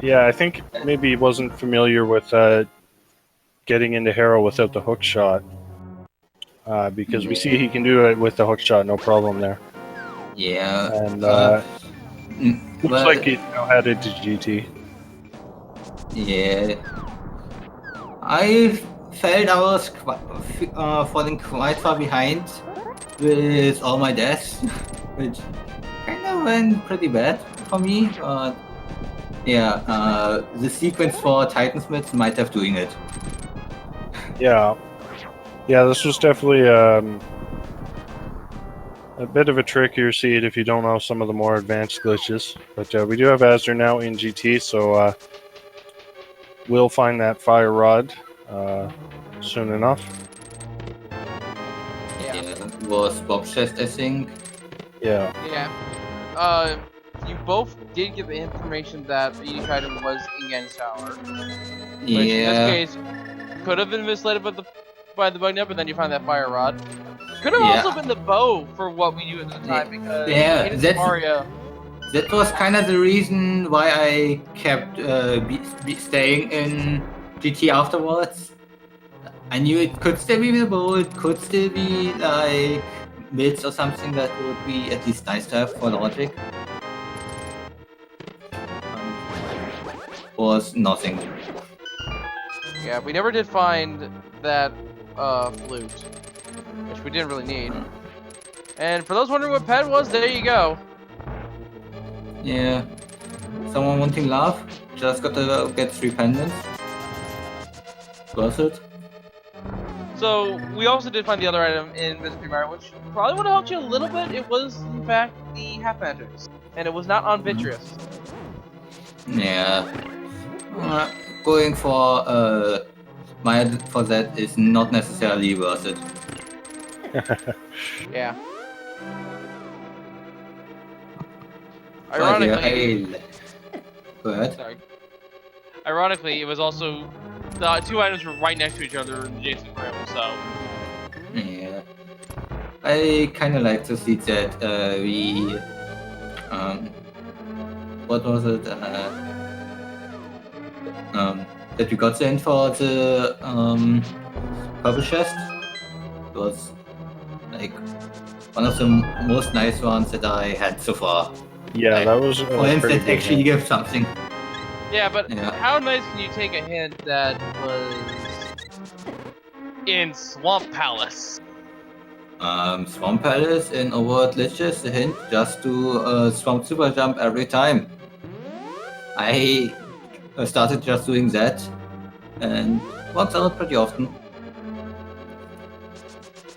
Yeah, I think maybe he wasn't familiar with getting into Hera without the hook shot. Because we see he can do it with the hook shot, no problem there. Yeah. And looks well, like he now headed to GT. Yeah. I felt I was falling quite far behind with all my deaths, which kind of went pretty bad for me, but yeah, the sequence for Titansmiths might have doing it. Yeah. Yeah, this was definitely a bit of a trickier seed if you don't know some of the more advanced glitches. But we do have Asder now in GT, so we'll find that fire rod soon enough. Yeah. It was Bob's chest, I think. Yeah. Yeah. You both did get the information that the unique item was in Gen's Tower. Which Yeah. in this case could have been misled by the bug net, but then you find that fire rod. Could have Yeah. also been the bow for what we knew at the time, because Yeah, it is that's- Mario. That was kind of the reason why I kept staying in GT afterwards. I knew it could still be the bow, it could still be like bits or something that would be at least nice to have for logic. Was nothing. Yeah, we never did find that flute, which we didn't really need. And for those wondering what pet was, there you go. Yeah. Someone wanting love? Just got to get 3 pendants. Worth it. So we also did find the other item in Mystery Mire, which probably would have helped you a little bit. It was, in fact, the half magics, and it was not on Vitreous. Yeah. Going for for that is not necessarily worth it. Yeah. But yeah, Ironically, go ahead. sorry. Ironically, it was also the two items were right next to each other in the adjacent room. So Yeah. I kind of like to see that we what was it? That we got in for the purple chest. It was like one of the most nice ones that I had so far. Yeah, that was Coins pretty that good. actually give something. yeah, but Yeah. how nice can you take a hint that was in Swamp Palace? Swamp Palace in Overworld glitches, the hint just to Swamp Super Jump every time. I started just doing that and works out pretty often.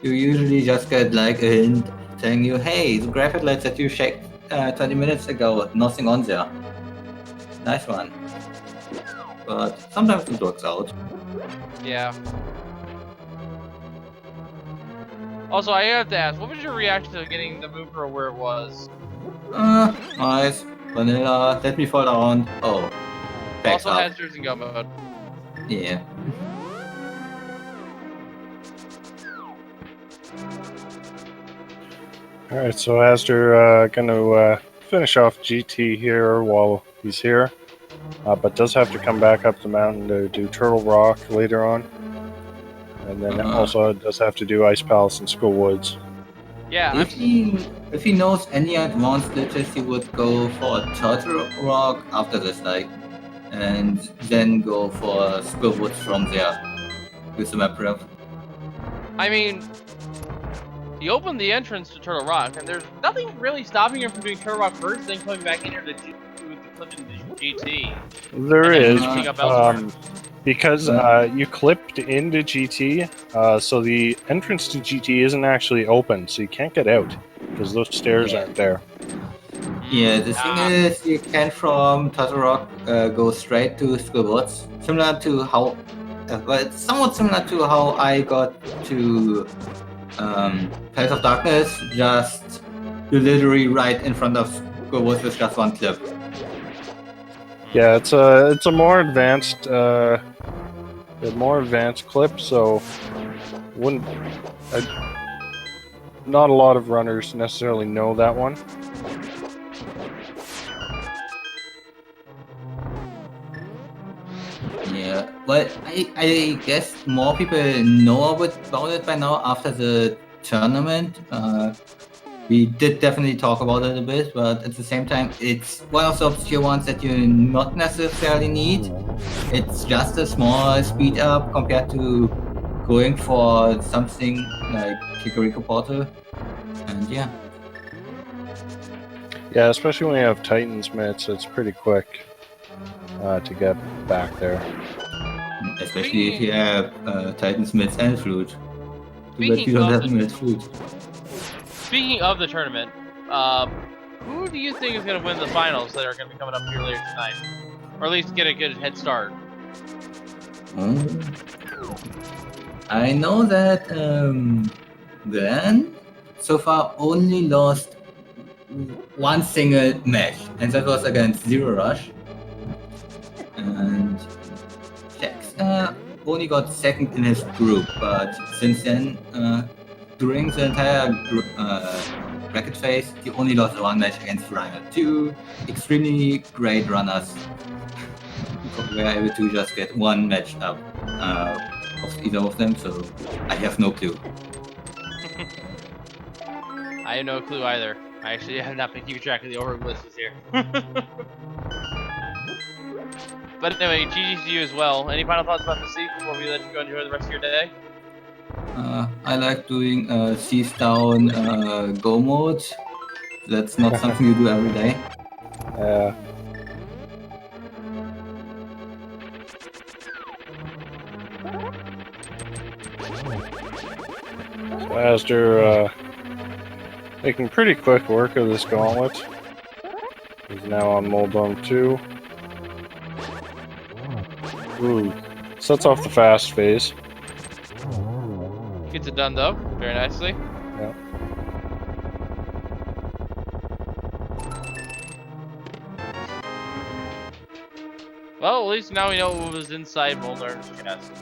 You usually just get like a hint telling you, hey, the graphic lights that you checked 20 minutes ago, nothing on there. Nice one. But sometimes it works out. Yeah. Also, I have to ask, what was your reaction to getting the mover where it was? Nice. Vanilla, let me fall around. Oh, backs Also up. has jersey go mode. Yeah. Alright, so Astor gonna finish off GT here while he's here, but does have to come back up the mountain to do Turtle Rock later on. And then also does have to do Ice Palace and School Woods. Yeah, If he knows any advanced glitches, he would go for a Turtle Rock after this, like, and then go for Skull Woods from there with the map rep. I mean, he opened the entrance to Turtle Rock, and there's nothing really stopping him from doing Turtle Rock first, then coming back in here to do the clip into GT. There And then is, switching up elsewhere. because you clipped into GT, so the entrance to GT isn't actually open, so you can't get out because those stairs aren't there. Yeah, the thing is, you can from Turtle Rock go straight to Skull Woods, similar to how, well, it's somewhat similar to how I got to Palace of Darkness, just literally right in front of Skull Woods with just one clip. Yeah, it's a more advanced clip, so wouldn't not a lot of runners necessarily know that one. Yeah, but I guess more people know about it by now after the tournament. We did definitely talk about it a bit, but at the same time, it's one of the obscure ones that you not necessarily need. It's just a small speed up compared to going for something like Kikoriko Portal. And yeah. Yeah, especially when you have Titan's mitts, it's pretty quick to get back there. Especially if you have Titan's mitts and flute. Too bad you don't have mitts flute. Speaking of the tournament, who do you think is going to win the finals that are going to be coming up here later tonight? Or at least get a good head start? I know that Glenn so far only lost one single match, and that was against Zero Rush. And Jax only got second in his group, but since then, during the entire bracket phase, he only lost one match against Ryan. Two extremely great runners were able to just get one match up of either of them, so I have no clue. I have no clue either. I actually have not been keeping track of the Overworld lists here. But anyway, GG's to you as well. Any final thoughts about the seat before we let you go enjoy the rest of your day? I like doing Seize Down Go mode. That's not something you do every day. Yeah. So Astor making pretty quick work of this gauntlet. He's now on Moldome 2. Ooh, sets off the fast phase. Gets it done though, very nicely. Yeah. Well, at least now we know what was inside Moldar's chest.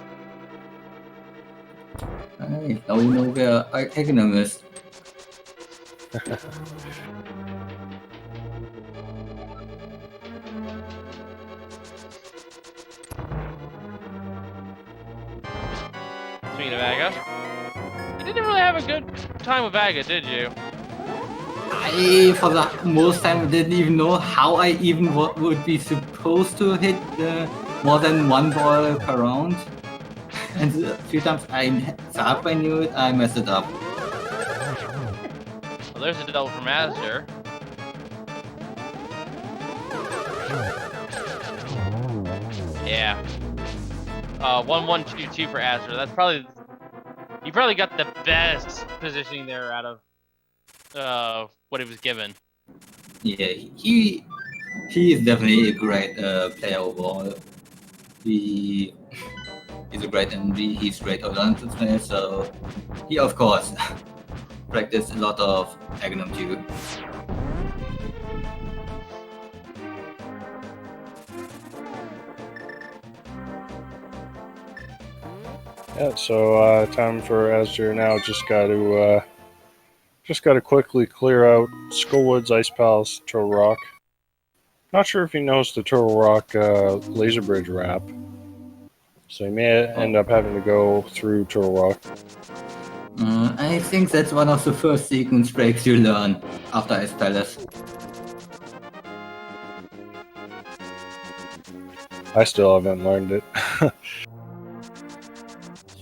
Alright, now we know where our Agnum is. Speaking of Aga, you didn't really have a good time with Aga, did you? I, for the most time, didn't even know how I even would be supposed to hit more than one ball per round. And a few times I thought I knew it, I messed it up. Well, there's a double from Asger. Yeah. 1-1-2-2 for Asger. That's probably you probably got the best positioning there out of what he was given. Yeah, he is definitely a great player overall. He's a great MV, he's great all-round player, so he of course practiced a lot of Agnum too. Yeah, so time for Asger now. Just got to quickly clear out Skullwoods, Ice Palace, Turtle Rock. Not sure if he knows the Turtle Rock laser bridge wrap, so he may end up having to go through Turtle Rock. I think that's one of the first sequence breaks you learn after Ice Palace. I still haven't learned it.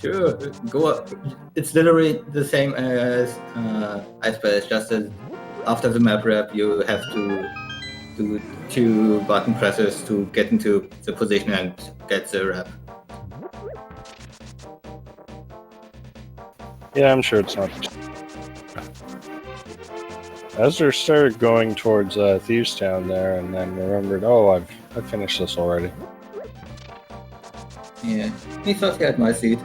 Sure, go up. It's literally the same as Ice Palace, just that after the map wrap you have to do 2 button presses to get into the position and get the wrap. Yeah, I'm sure it's not. Asger started going towards Thieves Town there, and then remembered, oh, I've finished this already. Yeah, he thought he had my seat.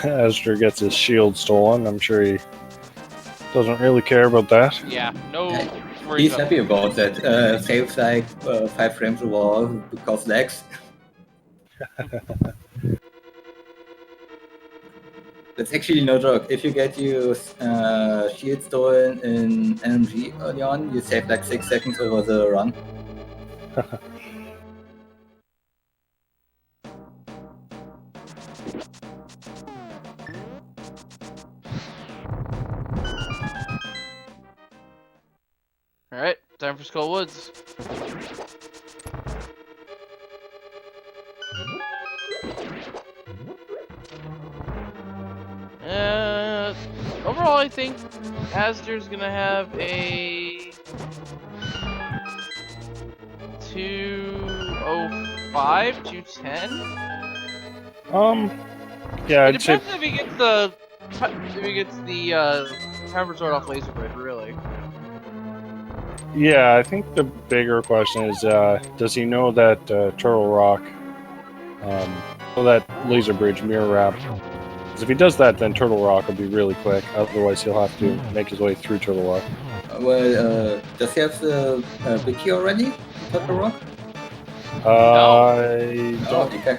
Asger gets his shield stolen. I'm sure he doesn't really care about that. Yeah, no worries He's about happy about that. Saves like 5 frames a wall because lags. That's actually no joke. If you get your shield stolen in NMG early on, you save like 6 seconds over the run. Alright, time for Skull Woods. Overall, I think Asger's gonna have a 205, 210. Yeah, It I'd say depends if he gets the time resort off Laser Bridge, really. yeah. I think the bigger question is, does he know that Turtle Rock, or that laser bridge mirror wrap? Because if he does that, then Turtle Rock will be really quick. Otherwise, he'll have to make his way through Turtle Rock. Does he have the big key already? Turtle Rock? I Oh, don't. okay.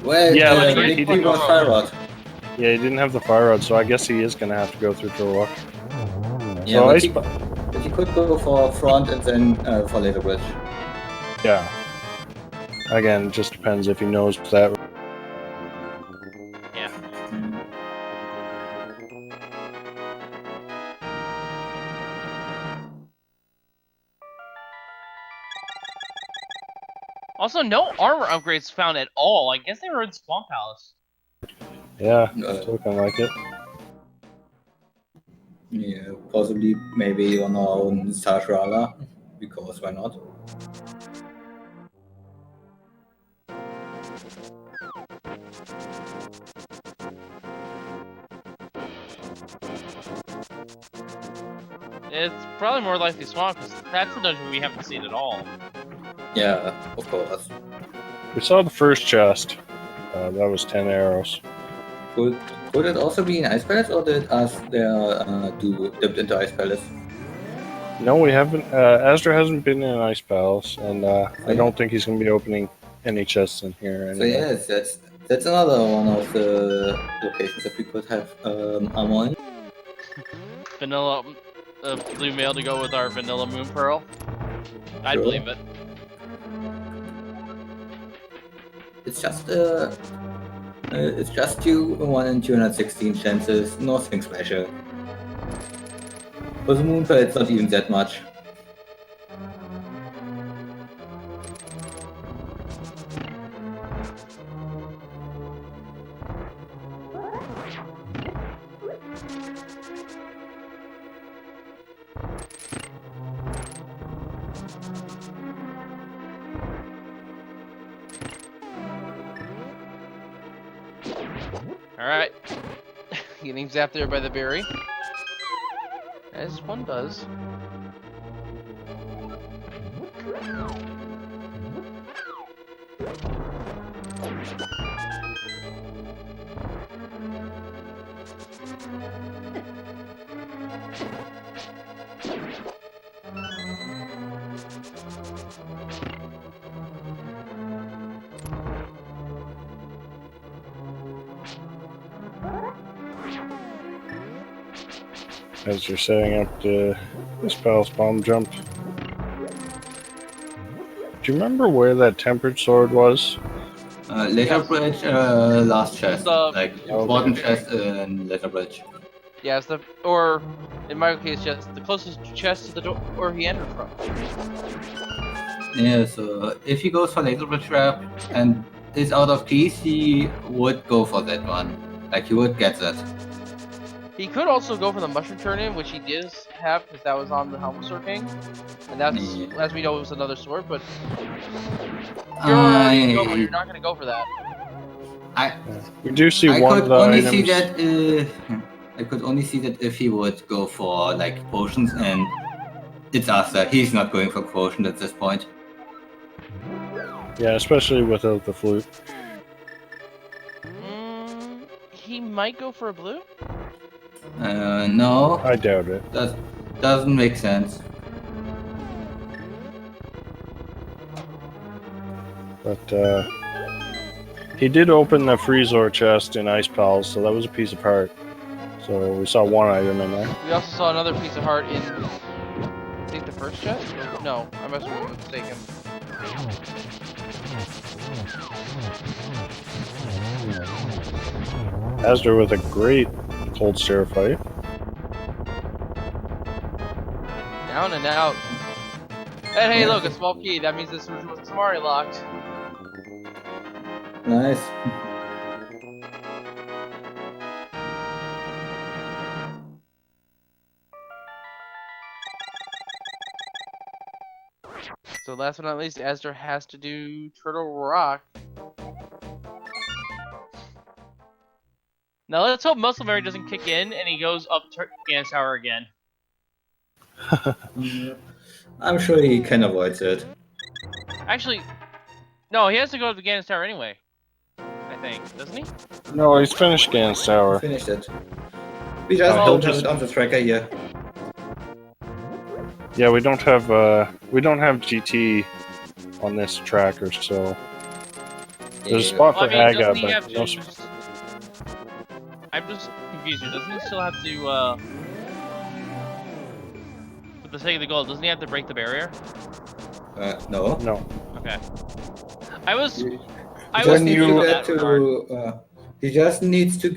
Well, Yeah, like, the he big key was Fire Rod. Yeah, he didn't have the fire rod, so I guess he is gonna have to go through Turtle Rock. Yeah, So but, Ice- but he could go for front and then for later bridge. Yeah. Again, it just depends if he knows that. Yeah. Also, no armor upgrades found at all. I guess they were in Swamp Palace. Yeah, it's looking like it. Yeah, possibly maybe on our own Sajrala, because why not? It's probably more likely Swamp, because that's the dungeon we haven't seen at all. Yeah, of course. We saw the first chest. That was 10 arrows. Could it also be an Ice Palace, or did us there do dipped into Ice Palace? No, we haven't. Asdra hasn't been in an Ice Palace, and I yeah. don't think he's going to be opening any chests in here. So Anyway. yes, that's another one of the locations that we could have armor in. Vanilla blue mail to go with our vanilla moon pearl. I'd Sure. believe it. It's just 1 in 216 chances, nothing special. For the moon pearl, it's not even that much. Alright. Getting zapped there by the berry. As one does. As you're setting up this palace bomb jump. Do you remember where that tempered sword was? Laser Bridge, last chest. The- Important chest in Laser Bridge. Yeah, it's the, or in my case, just the closest chest to the door where he entered from. Yeah, so if he goes for Laser Bridge Trap and is out of keys, he would go for that one. Like, he would get that. He could also go for the mushroom turn-in, which he did have, because that was on the Helmet Sword King. And that's, Yeah. as we know, it was another sword, but you're already go, but you're not going to go for that. We do see I one could of the only items. see that. I could only see that if he would go for like potions, and it's Arthur. He's not going for potions at this point. Yeah, especially without the flute. He might go for a blue? No, I doubt it. that doesn't make sense. But he did open the Freezor chest in Ice Palace, so that was a piece of heart. So we saw one item in there. We also saw another piece of heart in, I think, the first chest? No, I must be mistaken. Asdra with a great cold stare fight. Down and out. And hey, look, a small key. That means this was Samari locked. Nice. So last but not least, Asdra has to do Turtle Rock. Now let's hope Muscle Mary doesn't kick in and he goes up Gans Tower again. I'm sure he can avoid it. Actually, no, he has to go to the Gans Tower anyway. I think, doesn't he? No, he's finished Gans Tower. Finished it. We just Oh, don't just- have it on the tracker here. Yeah, we don't have GT on this tracker, so there's a spot Well, for I mean, Aga, doesn't he have but to no just... I'm just confused here. Doesn't he still have to, for the sake of the goal, doesn't he have to break the barrier? No. no. Okay. I was He I just was needs confused to in get that regard. to. He just needs to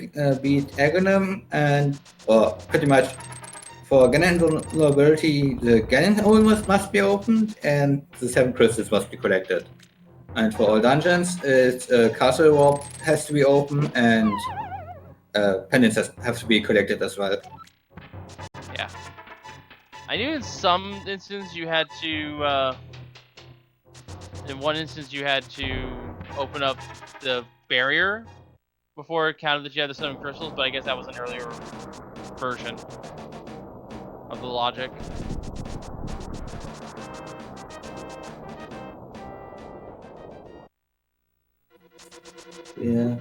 beat Aghanim and, or pretty much, for Ganon vulnerability, the Ganon hole must be opened and the 7 crystals must be collected. And for all dungeons, it's Castle Warp has to be open and pendants have to be collected as well. Yeah. I knew in some instance you had to, in one instance you had to open up the barrier before it counted that you had the 7 crystals, but I guess that was an earlier version. of the logic. Yeah.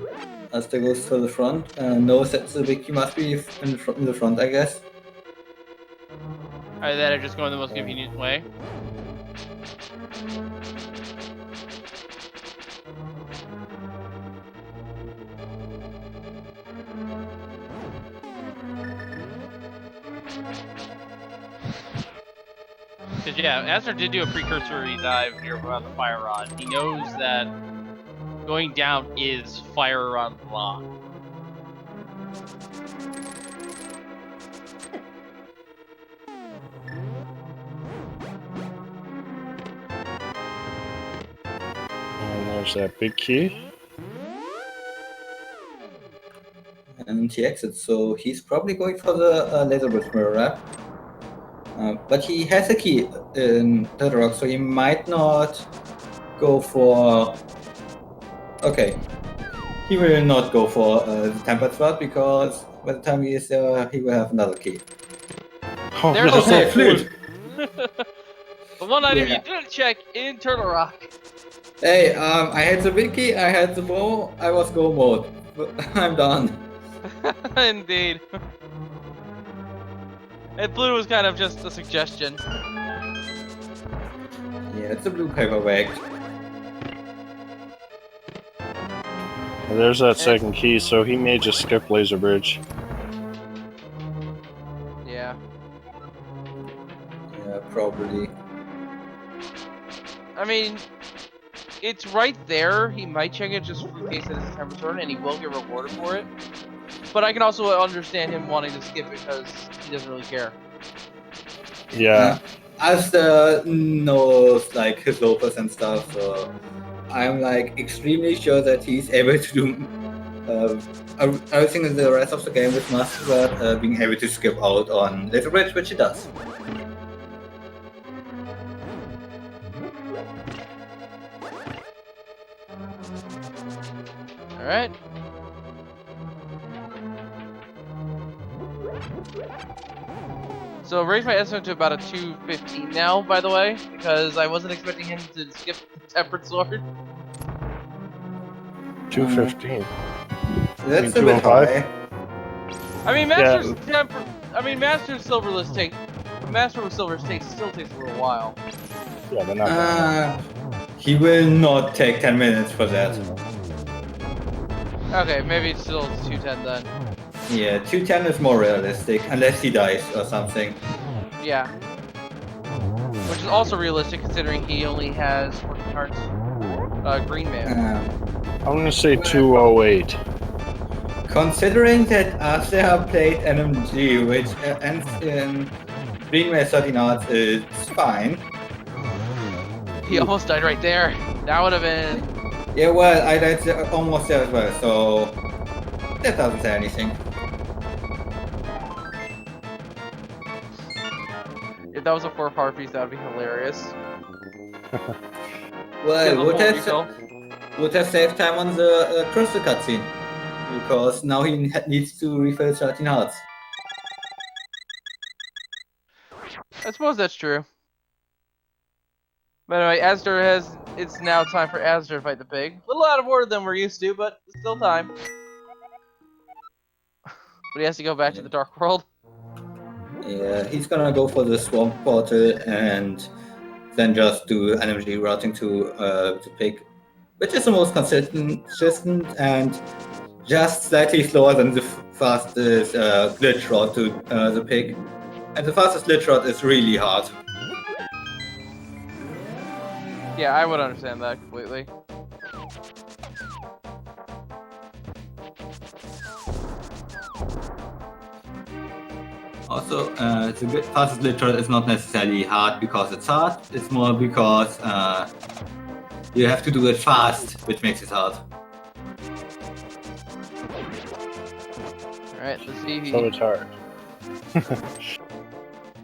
Asta goes to the front and knows that the Vicky must be in the front, I guess. Either that or just going the most convenient way. Because yeah, Asner did do a precursory dive near around the fire rod. He knows that going down is fire rod block. And there's that big key. And he exits, so he's probably going for the laser bridge mirror wrap. But he has a key in the rock, so he might not go for. Okay, he will not go for the tempered slot because by the time he is there, he will have another key. Oh, There's no. a Okay, flute. The one item Yeah. you didn't check in Turtle Rock. Hey, I had the big key, I had the bow, I was go mode. I'm done. Indeed. And blue was kind of just a suggestion. Yeah, it's a blue paperback. And there's that second key, so he may just skip laser bridge. Yeah. Yeah, probably. I mean, it's right there. He might check it just in case it is a temper sword, and he will get rewarded for it. But I can also understand him wanting to skip it because he doesn't really care. Yeah. Asta knows like his lopers and stuff, so I'm like extremely sure that he's able to do everything in the rest of the game with Master Sword, being able to skip out on Laser Bridge, which he does. Alright. So raise my estimate to about a 215 now, by the way, because I wasn't expecting him to skip the tempered sword. 215. That's a You mean bit 205? high. I mean, Master's Silverless takes. Master with Silverless still takes a little while. Yeah, they're not gonna- He will not take 10 minutes for that. Okay, maybe it's still 210 then. Yeah, 210 is more realistic, unless he dies or something. Yeah. Which is also realistic considering he only has 14 hearts. Green Man. I'm gonna say 208. Considering that Asta played NMG, which ends in Green Man 13 hearts, it's fine. He almost died right there. That would have been. Yeah, well, I died almost there as well, so that doesn't say anything. If that was a 4-part piece, that would be hilarious. Well, Give him would full have, refill. would have saved time on the crystal cutscene, because now he needs to refill 13 hearts. I suppose that's true. But anyway, Astor has. It's now time for Astor to fight the pig. A little out of order than we're used to, but it's still time. But he has to go back to the Dark World. Yeah, he's gonna go for the swamp portal and then just do energy routing to the pig, which is the most consistent and just slightly slower than the fastest glitch route to the pig. And the fastest glitch route is really hard. Yeah, I would understand that completely. Also, the fastest glitch route is not necessarily hard because it's hard, it's more because you have to do it fast, which makes it hard. Alright, let's see. So it's hard.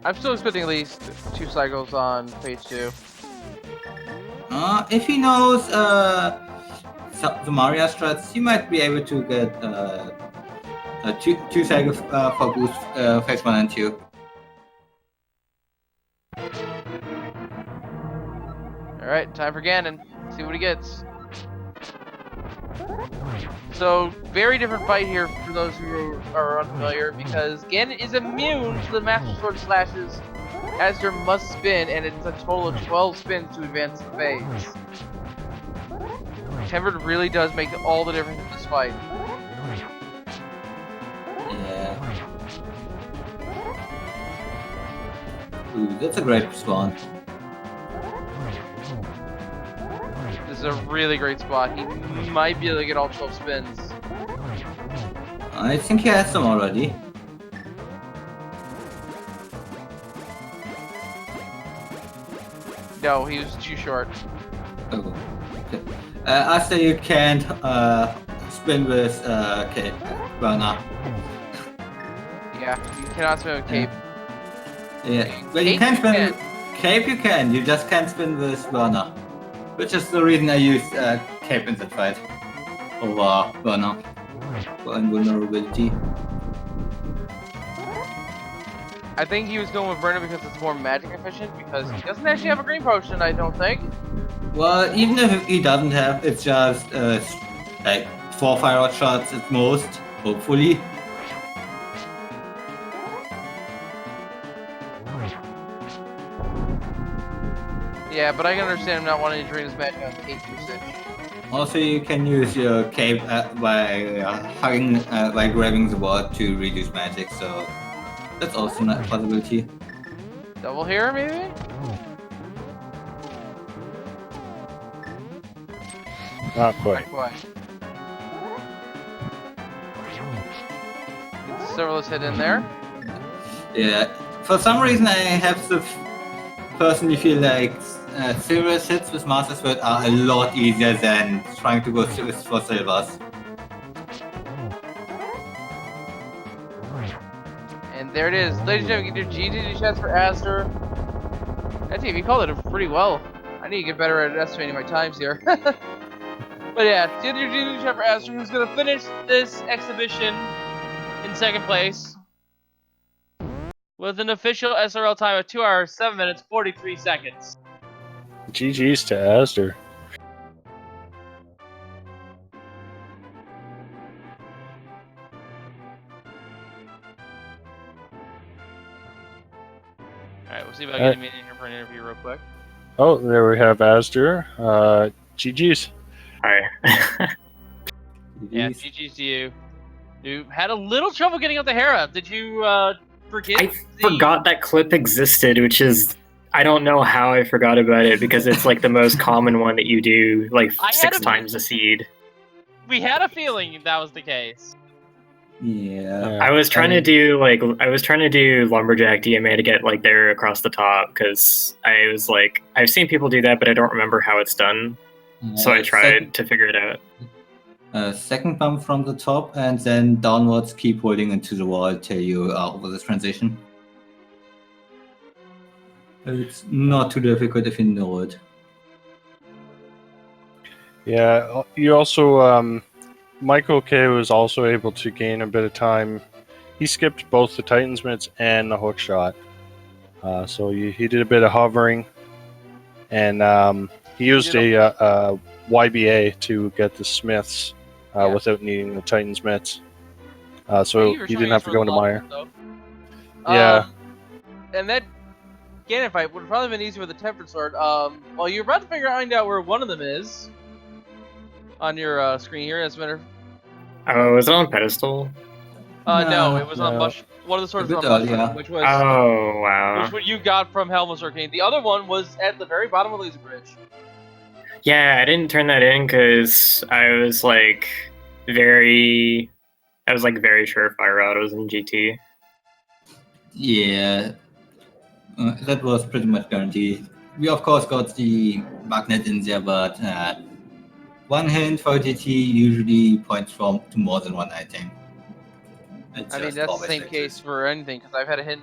I'm still expecting at least 2 cycles on page 2. If he knows the Mario strats, he might be able to get two cycles for boost phase 1 and 2. Alright, time for Ganon. See what he gets. So, very different fight here for those who are unfamiliar, because Ganon is immune to the Master Sword slashes. Azure must spin, and it's a total of 12 spins to advance the phase. Tempered really does make all the difference in this fight. Yeah. Ooh, that's a great spawn. This is a really great spot. He might be able to get all 12 spins. I think he has some already. No, he was too short. Oh. Okay. After you can't spin with Cape Runner. Yeah, you cannot spin with Cape. Yeah, but you can spin Cape. You can. You just can't spin with Runner, which is the reason I used Cape in that fight over Runner for invulnerability. I think he was going with Burner because it's more magic efficient, because he doesn't actually have a green potion, I don't think. Well, even if he doesn't have, it's just like 4 fire rod shots at most, hopefully. Yeah, but I can understand him not wanting to drain his magic on Cape usage. Also, you can use your cape by hugging, by grabbing the wall to reduce magic, so that's also a possibility. Double here, maybe? Not quite. Not quite. Get the serverless hit in there. Yeah, for some reason I have to personally feel like serious hits with Master Sword are a lot easier than trying to go for silvers. And there it is. Ladies and gentlemen, get your GG chats for Aster. I think you called it pretty well. I need to get better at estimating my times here. But yeah, get your GG chat for Aster, who's going to finish this exhibition in second place with an official SRL time of 2 hours, 7 minutes, 43 seconds. GG's to Asder. Alright, we'll see about getting me in here for an interview real quick. Oh, there we have Asder. GG's. Hi. Yeah, GG's to you. You had a little trouble getting up the Hera. Did you forget? I forgot that clip existed, which is, I don't know how I forgot about it, because it's like the most common one that you do like I had 6 a- times a seed. We had a feeling that was the case. Yeah. I was trying to do lumberjack DMA to get like there across the top, because I was like, I've seen people do that, but I don't remember how it's done. So I tried to figure it out. Second bump from the top, and then downwards, keep holding into the wall till you are over this transition. It's not too difficult if you know it. Yeah, you also, Michael K was also able to gain a bit of time. He skipped both the Titan's mitts and the hook shot. So he did a bit of hovering, and he used a YBA to get the Smiths without needing the Titan's mitts. So he didn't have to go into Mire. Yeah. And that Ganon fight would have probably been easier with the Tempered Sword. Well, you're about to find out where one of them is on your screen here, as a matter. Oh, was it on pedestal? No, it was on No. one of the swords A was bit on earlier. Mushroom, which was Oh, wow. what you got from Helmut's Arcane. The other one was at the very bottom of Laser Bridge. Yeah, I didn't turn that in because I was like very sure Fire Rod was in GT. Yeah, that was pretty much guaranteed. We of course got the magnet in there, but one hint for GT usually points to more than one item. It's I mean, just that's the always same like case this. for anything, because I've had a hint.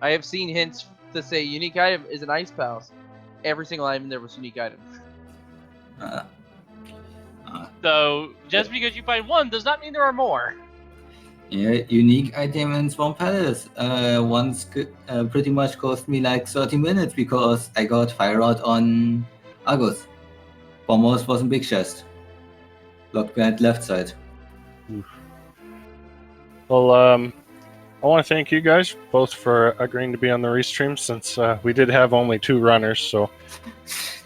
I have seen hints to say unique item is an Ice Palace. Every single item in there was unique item. So just because you find one does not mean there are more. Yeah, unique item in Swamp Palace. Once pretty much cost me like 30 minutes because I got Fire Rod on Argus. Bombers was in big chest. Locked behind left side. Well, I want to thank you guys both for agreeing to be on the restream since we did have only 2 runners. So,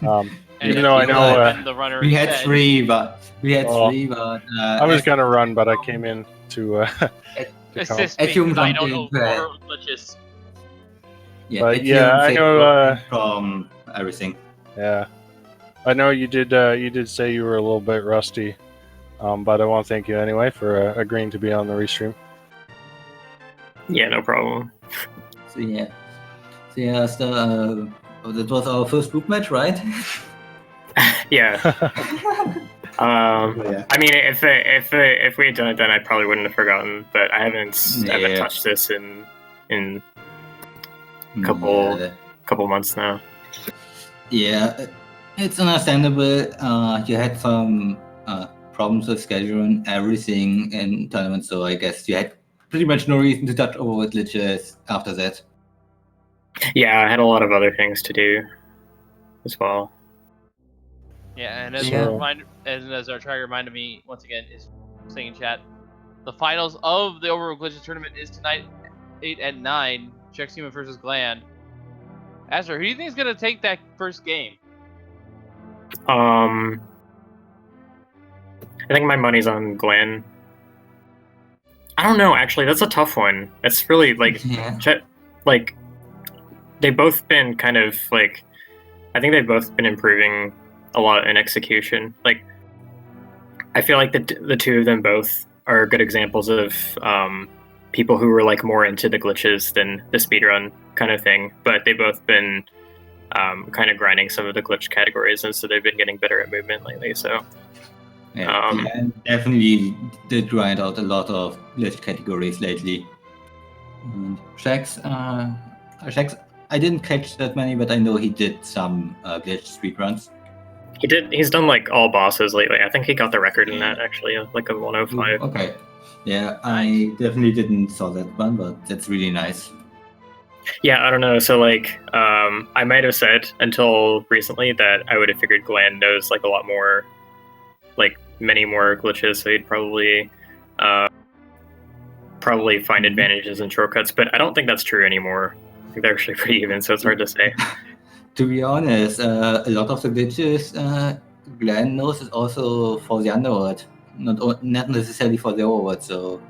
And even if though I you know had been the runner We had instead, 3, but I was gonna run, but I came in to come. assist If me you because I want don't to know play. Overworld glitches. But yeah, I know. From everything. Yeah, I know you did. You did say you were a little bit rusty, but I want to thank you anyway for agreeing to be on the restream. Yeah, no problem. So yeah, that was our first group match, right? Yeah. Yeah. I mean, if we had done it then, I probably wouldn't have forgotten. But I haven't touched this in couple months now. Yeah, it's understandable. You had some problems with scheduling everything in tournament, so I guess you had pretty much no reason to touch over with glitches after that. Yeah, I had a lot of other things to do as well. Yeah, and as Yeah. a reminder, and as our tracker reminded me once again, is saying in chat, the finals of the Overworld Glitches tournament is tonight, 8 at 9. Chex Human versus Gland. Azra, who do you think is gonna take that first game? I think my money's on Glenn. I don't know, actually, that's a tough one. It's really like they've both been kind of like, I think they've both been improving a lot in execution. Like, I feel like the 2 of them both are good examples of people who were like more into the glitches than the speedrun kind of thing. But they've both been kind of grinding some of the glitch categories, and so they've been getting better at movement lately. So yeah, Glenn definitely did grind out a lot of glitch categories lately. And Shax, I didn't catch that many, but I know he did some glitch speedruns. he's done like all bosses lately. I think he got the record in that, actually, like a 105. Okay. Yeah, I definitely didn't saw that one, but that's really nice. Yeah, I don't know. So like, I might have said until recently that I would have figured Glenn knows like a lot more, like many more glitches, so he'd probably find advantages and shortcuts. But I don't think that's true anymore. I think they're actually pretty even, so it's hard to say. To be honest, a lot of the glitches Glenn knows is also for the underworld, not necessarily for the overworld. So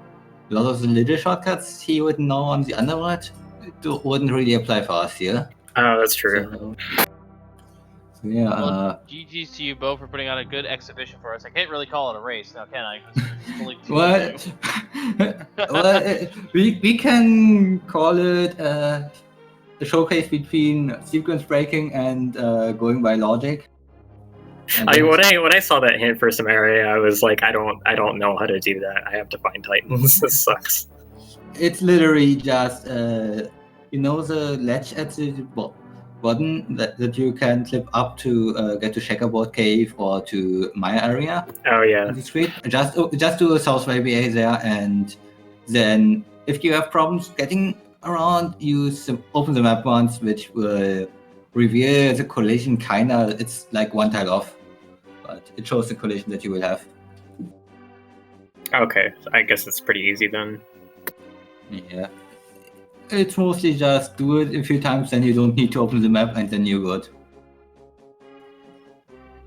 a lot of the little shortcuts he would know on the underworld wouldn't really apply for us here. Oh, that's true. So yeah. Well, GG's to you both for putting on a good exhibition for us. I can't really call it a race now, can I? 'Cause it's only 2 of you. we can call it a showcase between sequence breaking and going by logic. When I saw that hint for some area, I was like, I don't know how to do that. I have to find Titans. This sucks. It's literally just the ledge at the bottom that you can clip up to get to Checkerboard Cave or to my area. Oh yeah. On the street. Just do a South YBA there, and then if you have problems getting around, open the map once, which will reveal the collision. Kinda, it's like one tile off, but it shows the collision that you will have. Okay, I guess it's pretty easy then. Yeah, it's mostly just do it a few times, then you don't need to open the map, and then you're good.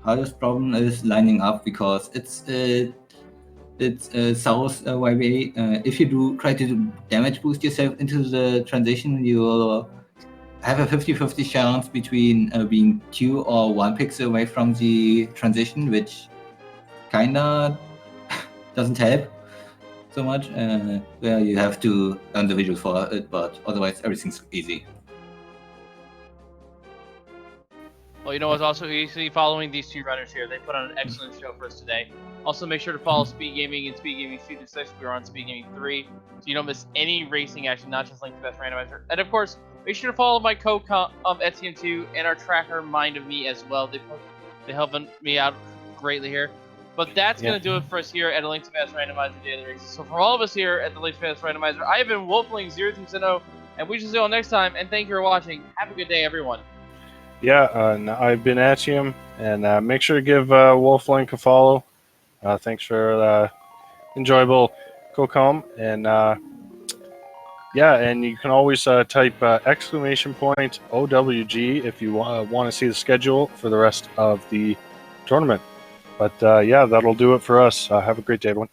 Hardest problem is lining up because it's South YBA. If you do try to damage boost yourself into the transition, you will have a 50-50 chance between being 2 or 1 pixel away from the transition, which kinda doesn't help so much. Where you have to learn the visual for it, but otherwise everything's easy. Well, you know what's also easy? Following these 2 runners here. They put on an excellent show for us today. Also, make sure to follow Speed Gaming and Speed Gaming Season 6. We are on Speed Gaming 3, so you don't miss any racing action, not just Link to Best Randomizer. And of course, make sure to follow my co-comp STM2 and our tracker Mind of Me as well. They helping me out greatly here. But that's going to do it for us here at a Link to Best Randomizer Daily Races. So for all of us here at the Link to Best Randomizer, I have been Wolfling 030, and we shall see you all next time. And thank you for watching. Have a good day, everyone. Yeah, and I've been Atium, and make sure to give Wolflink a follow. Thanks for enjoyable Cocom, and yeah, and you can always type exclamation point OWG if you want to see the schedule for the rest of the tournament. But yeah, that'll do it for us. Have a great day, everyone.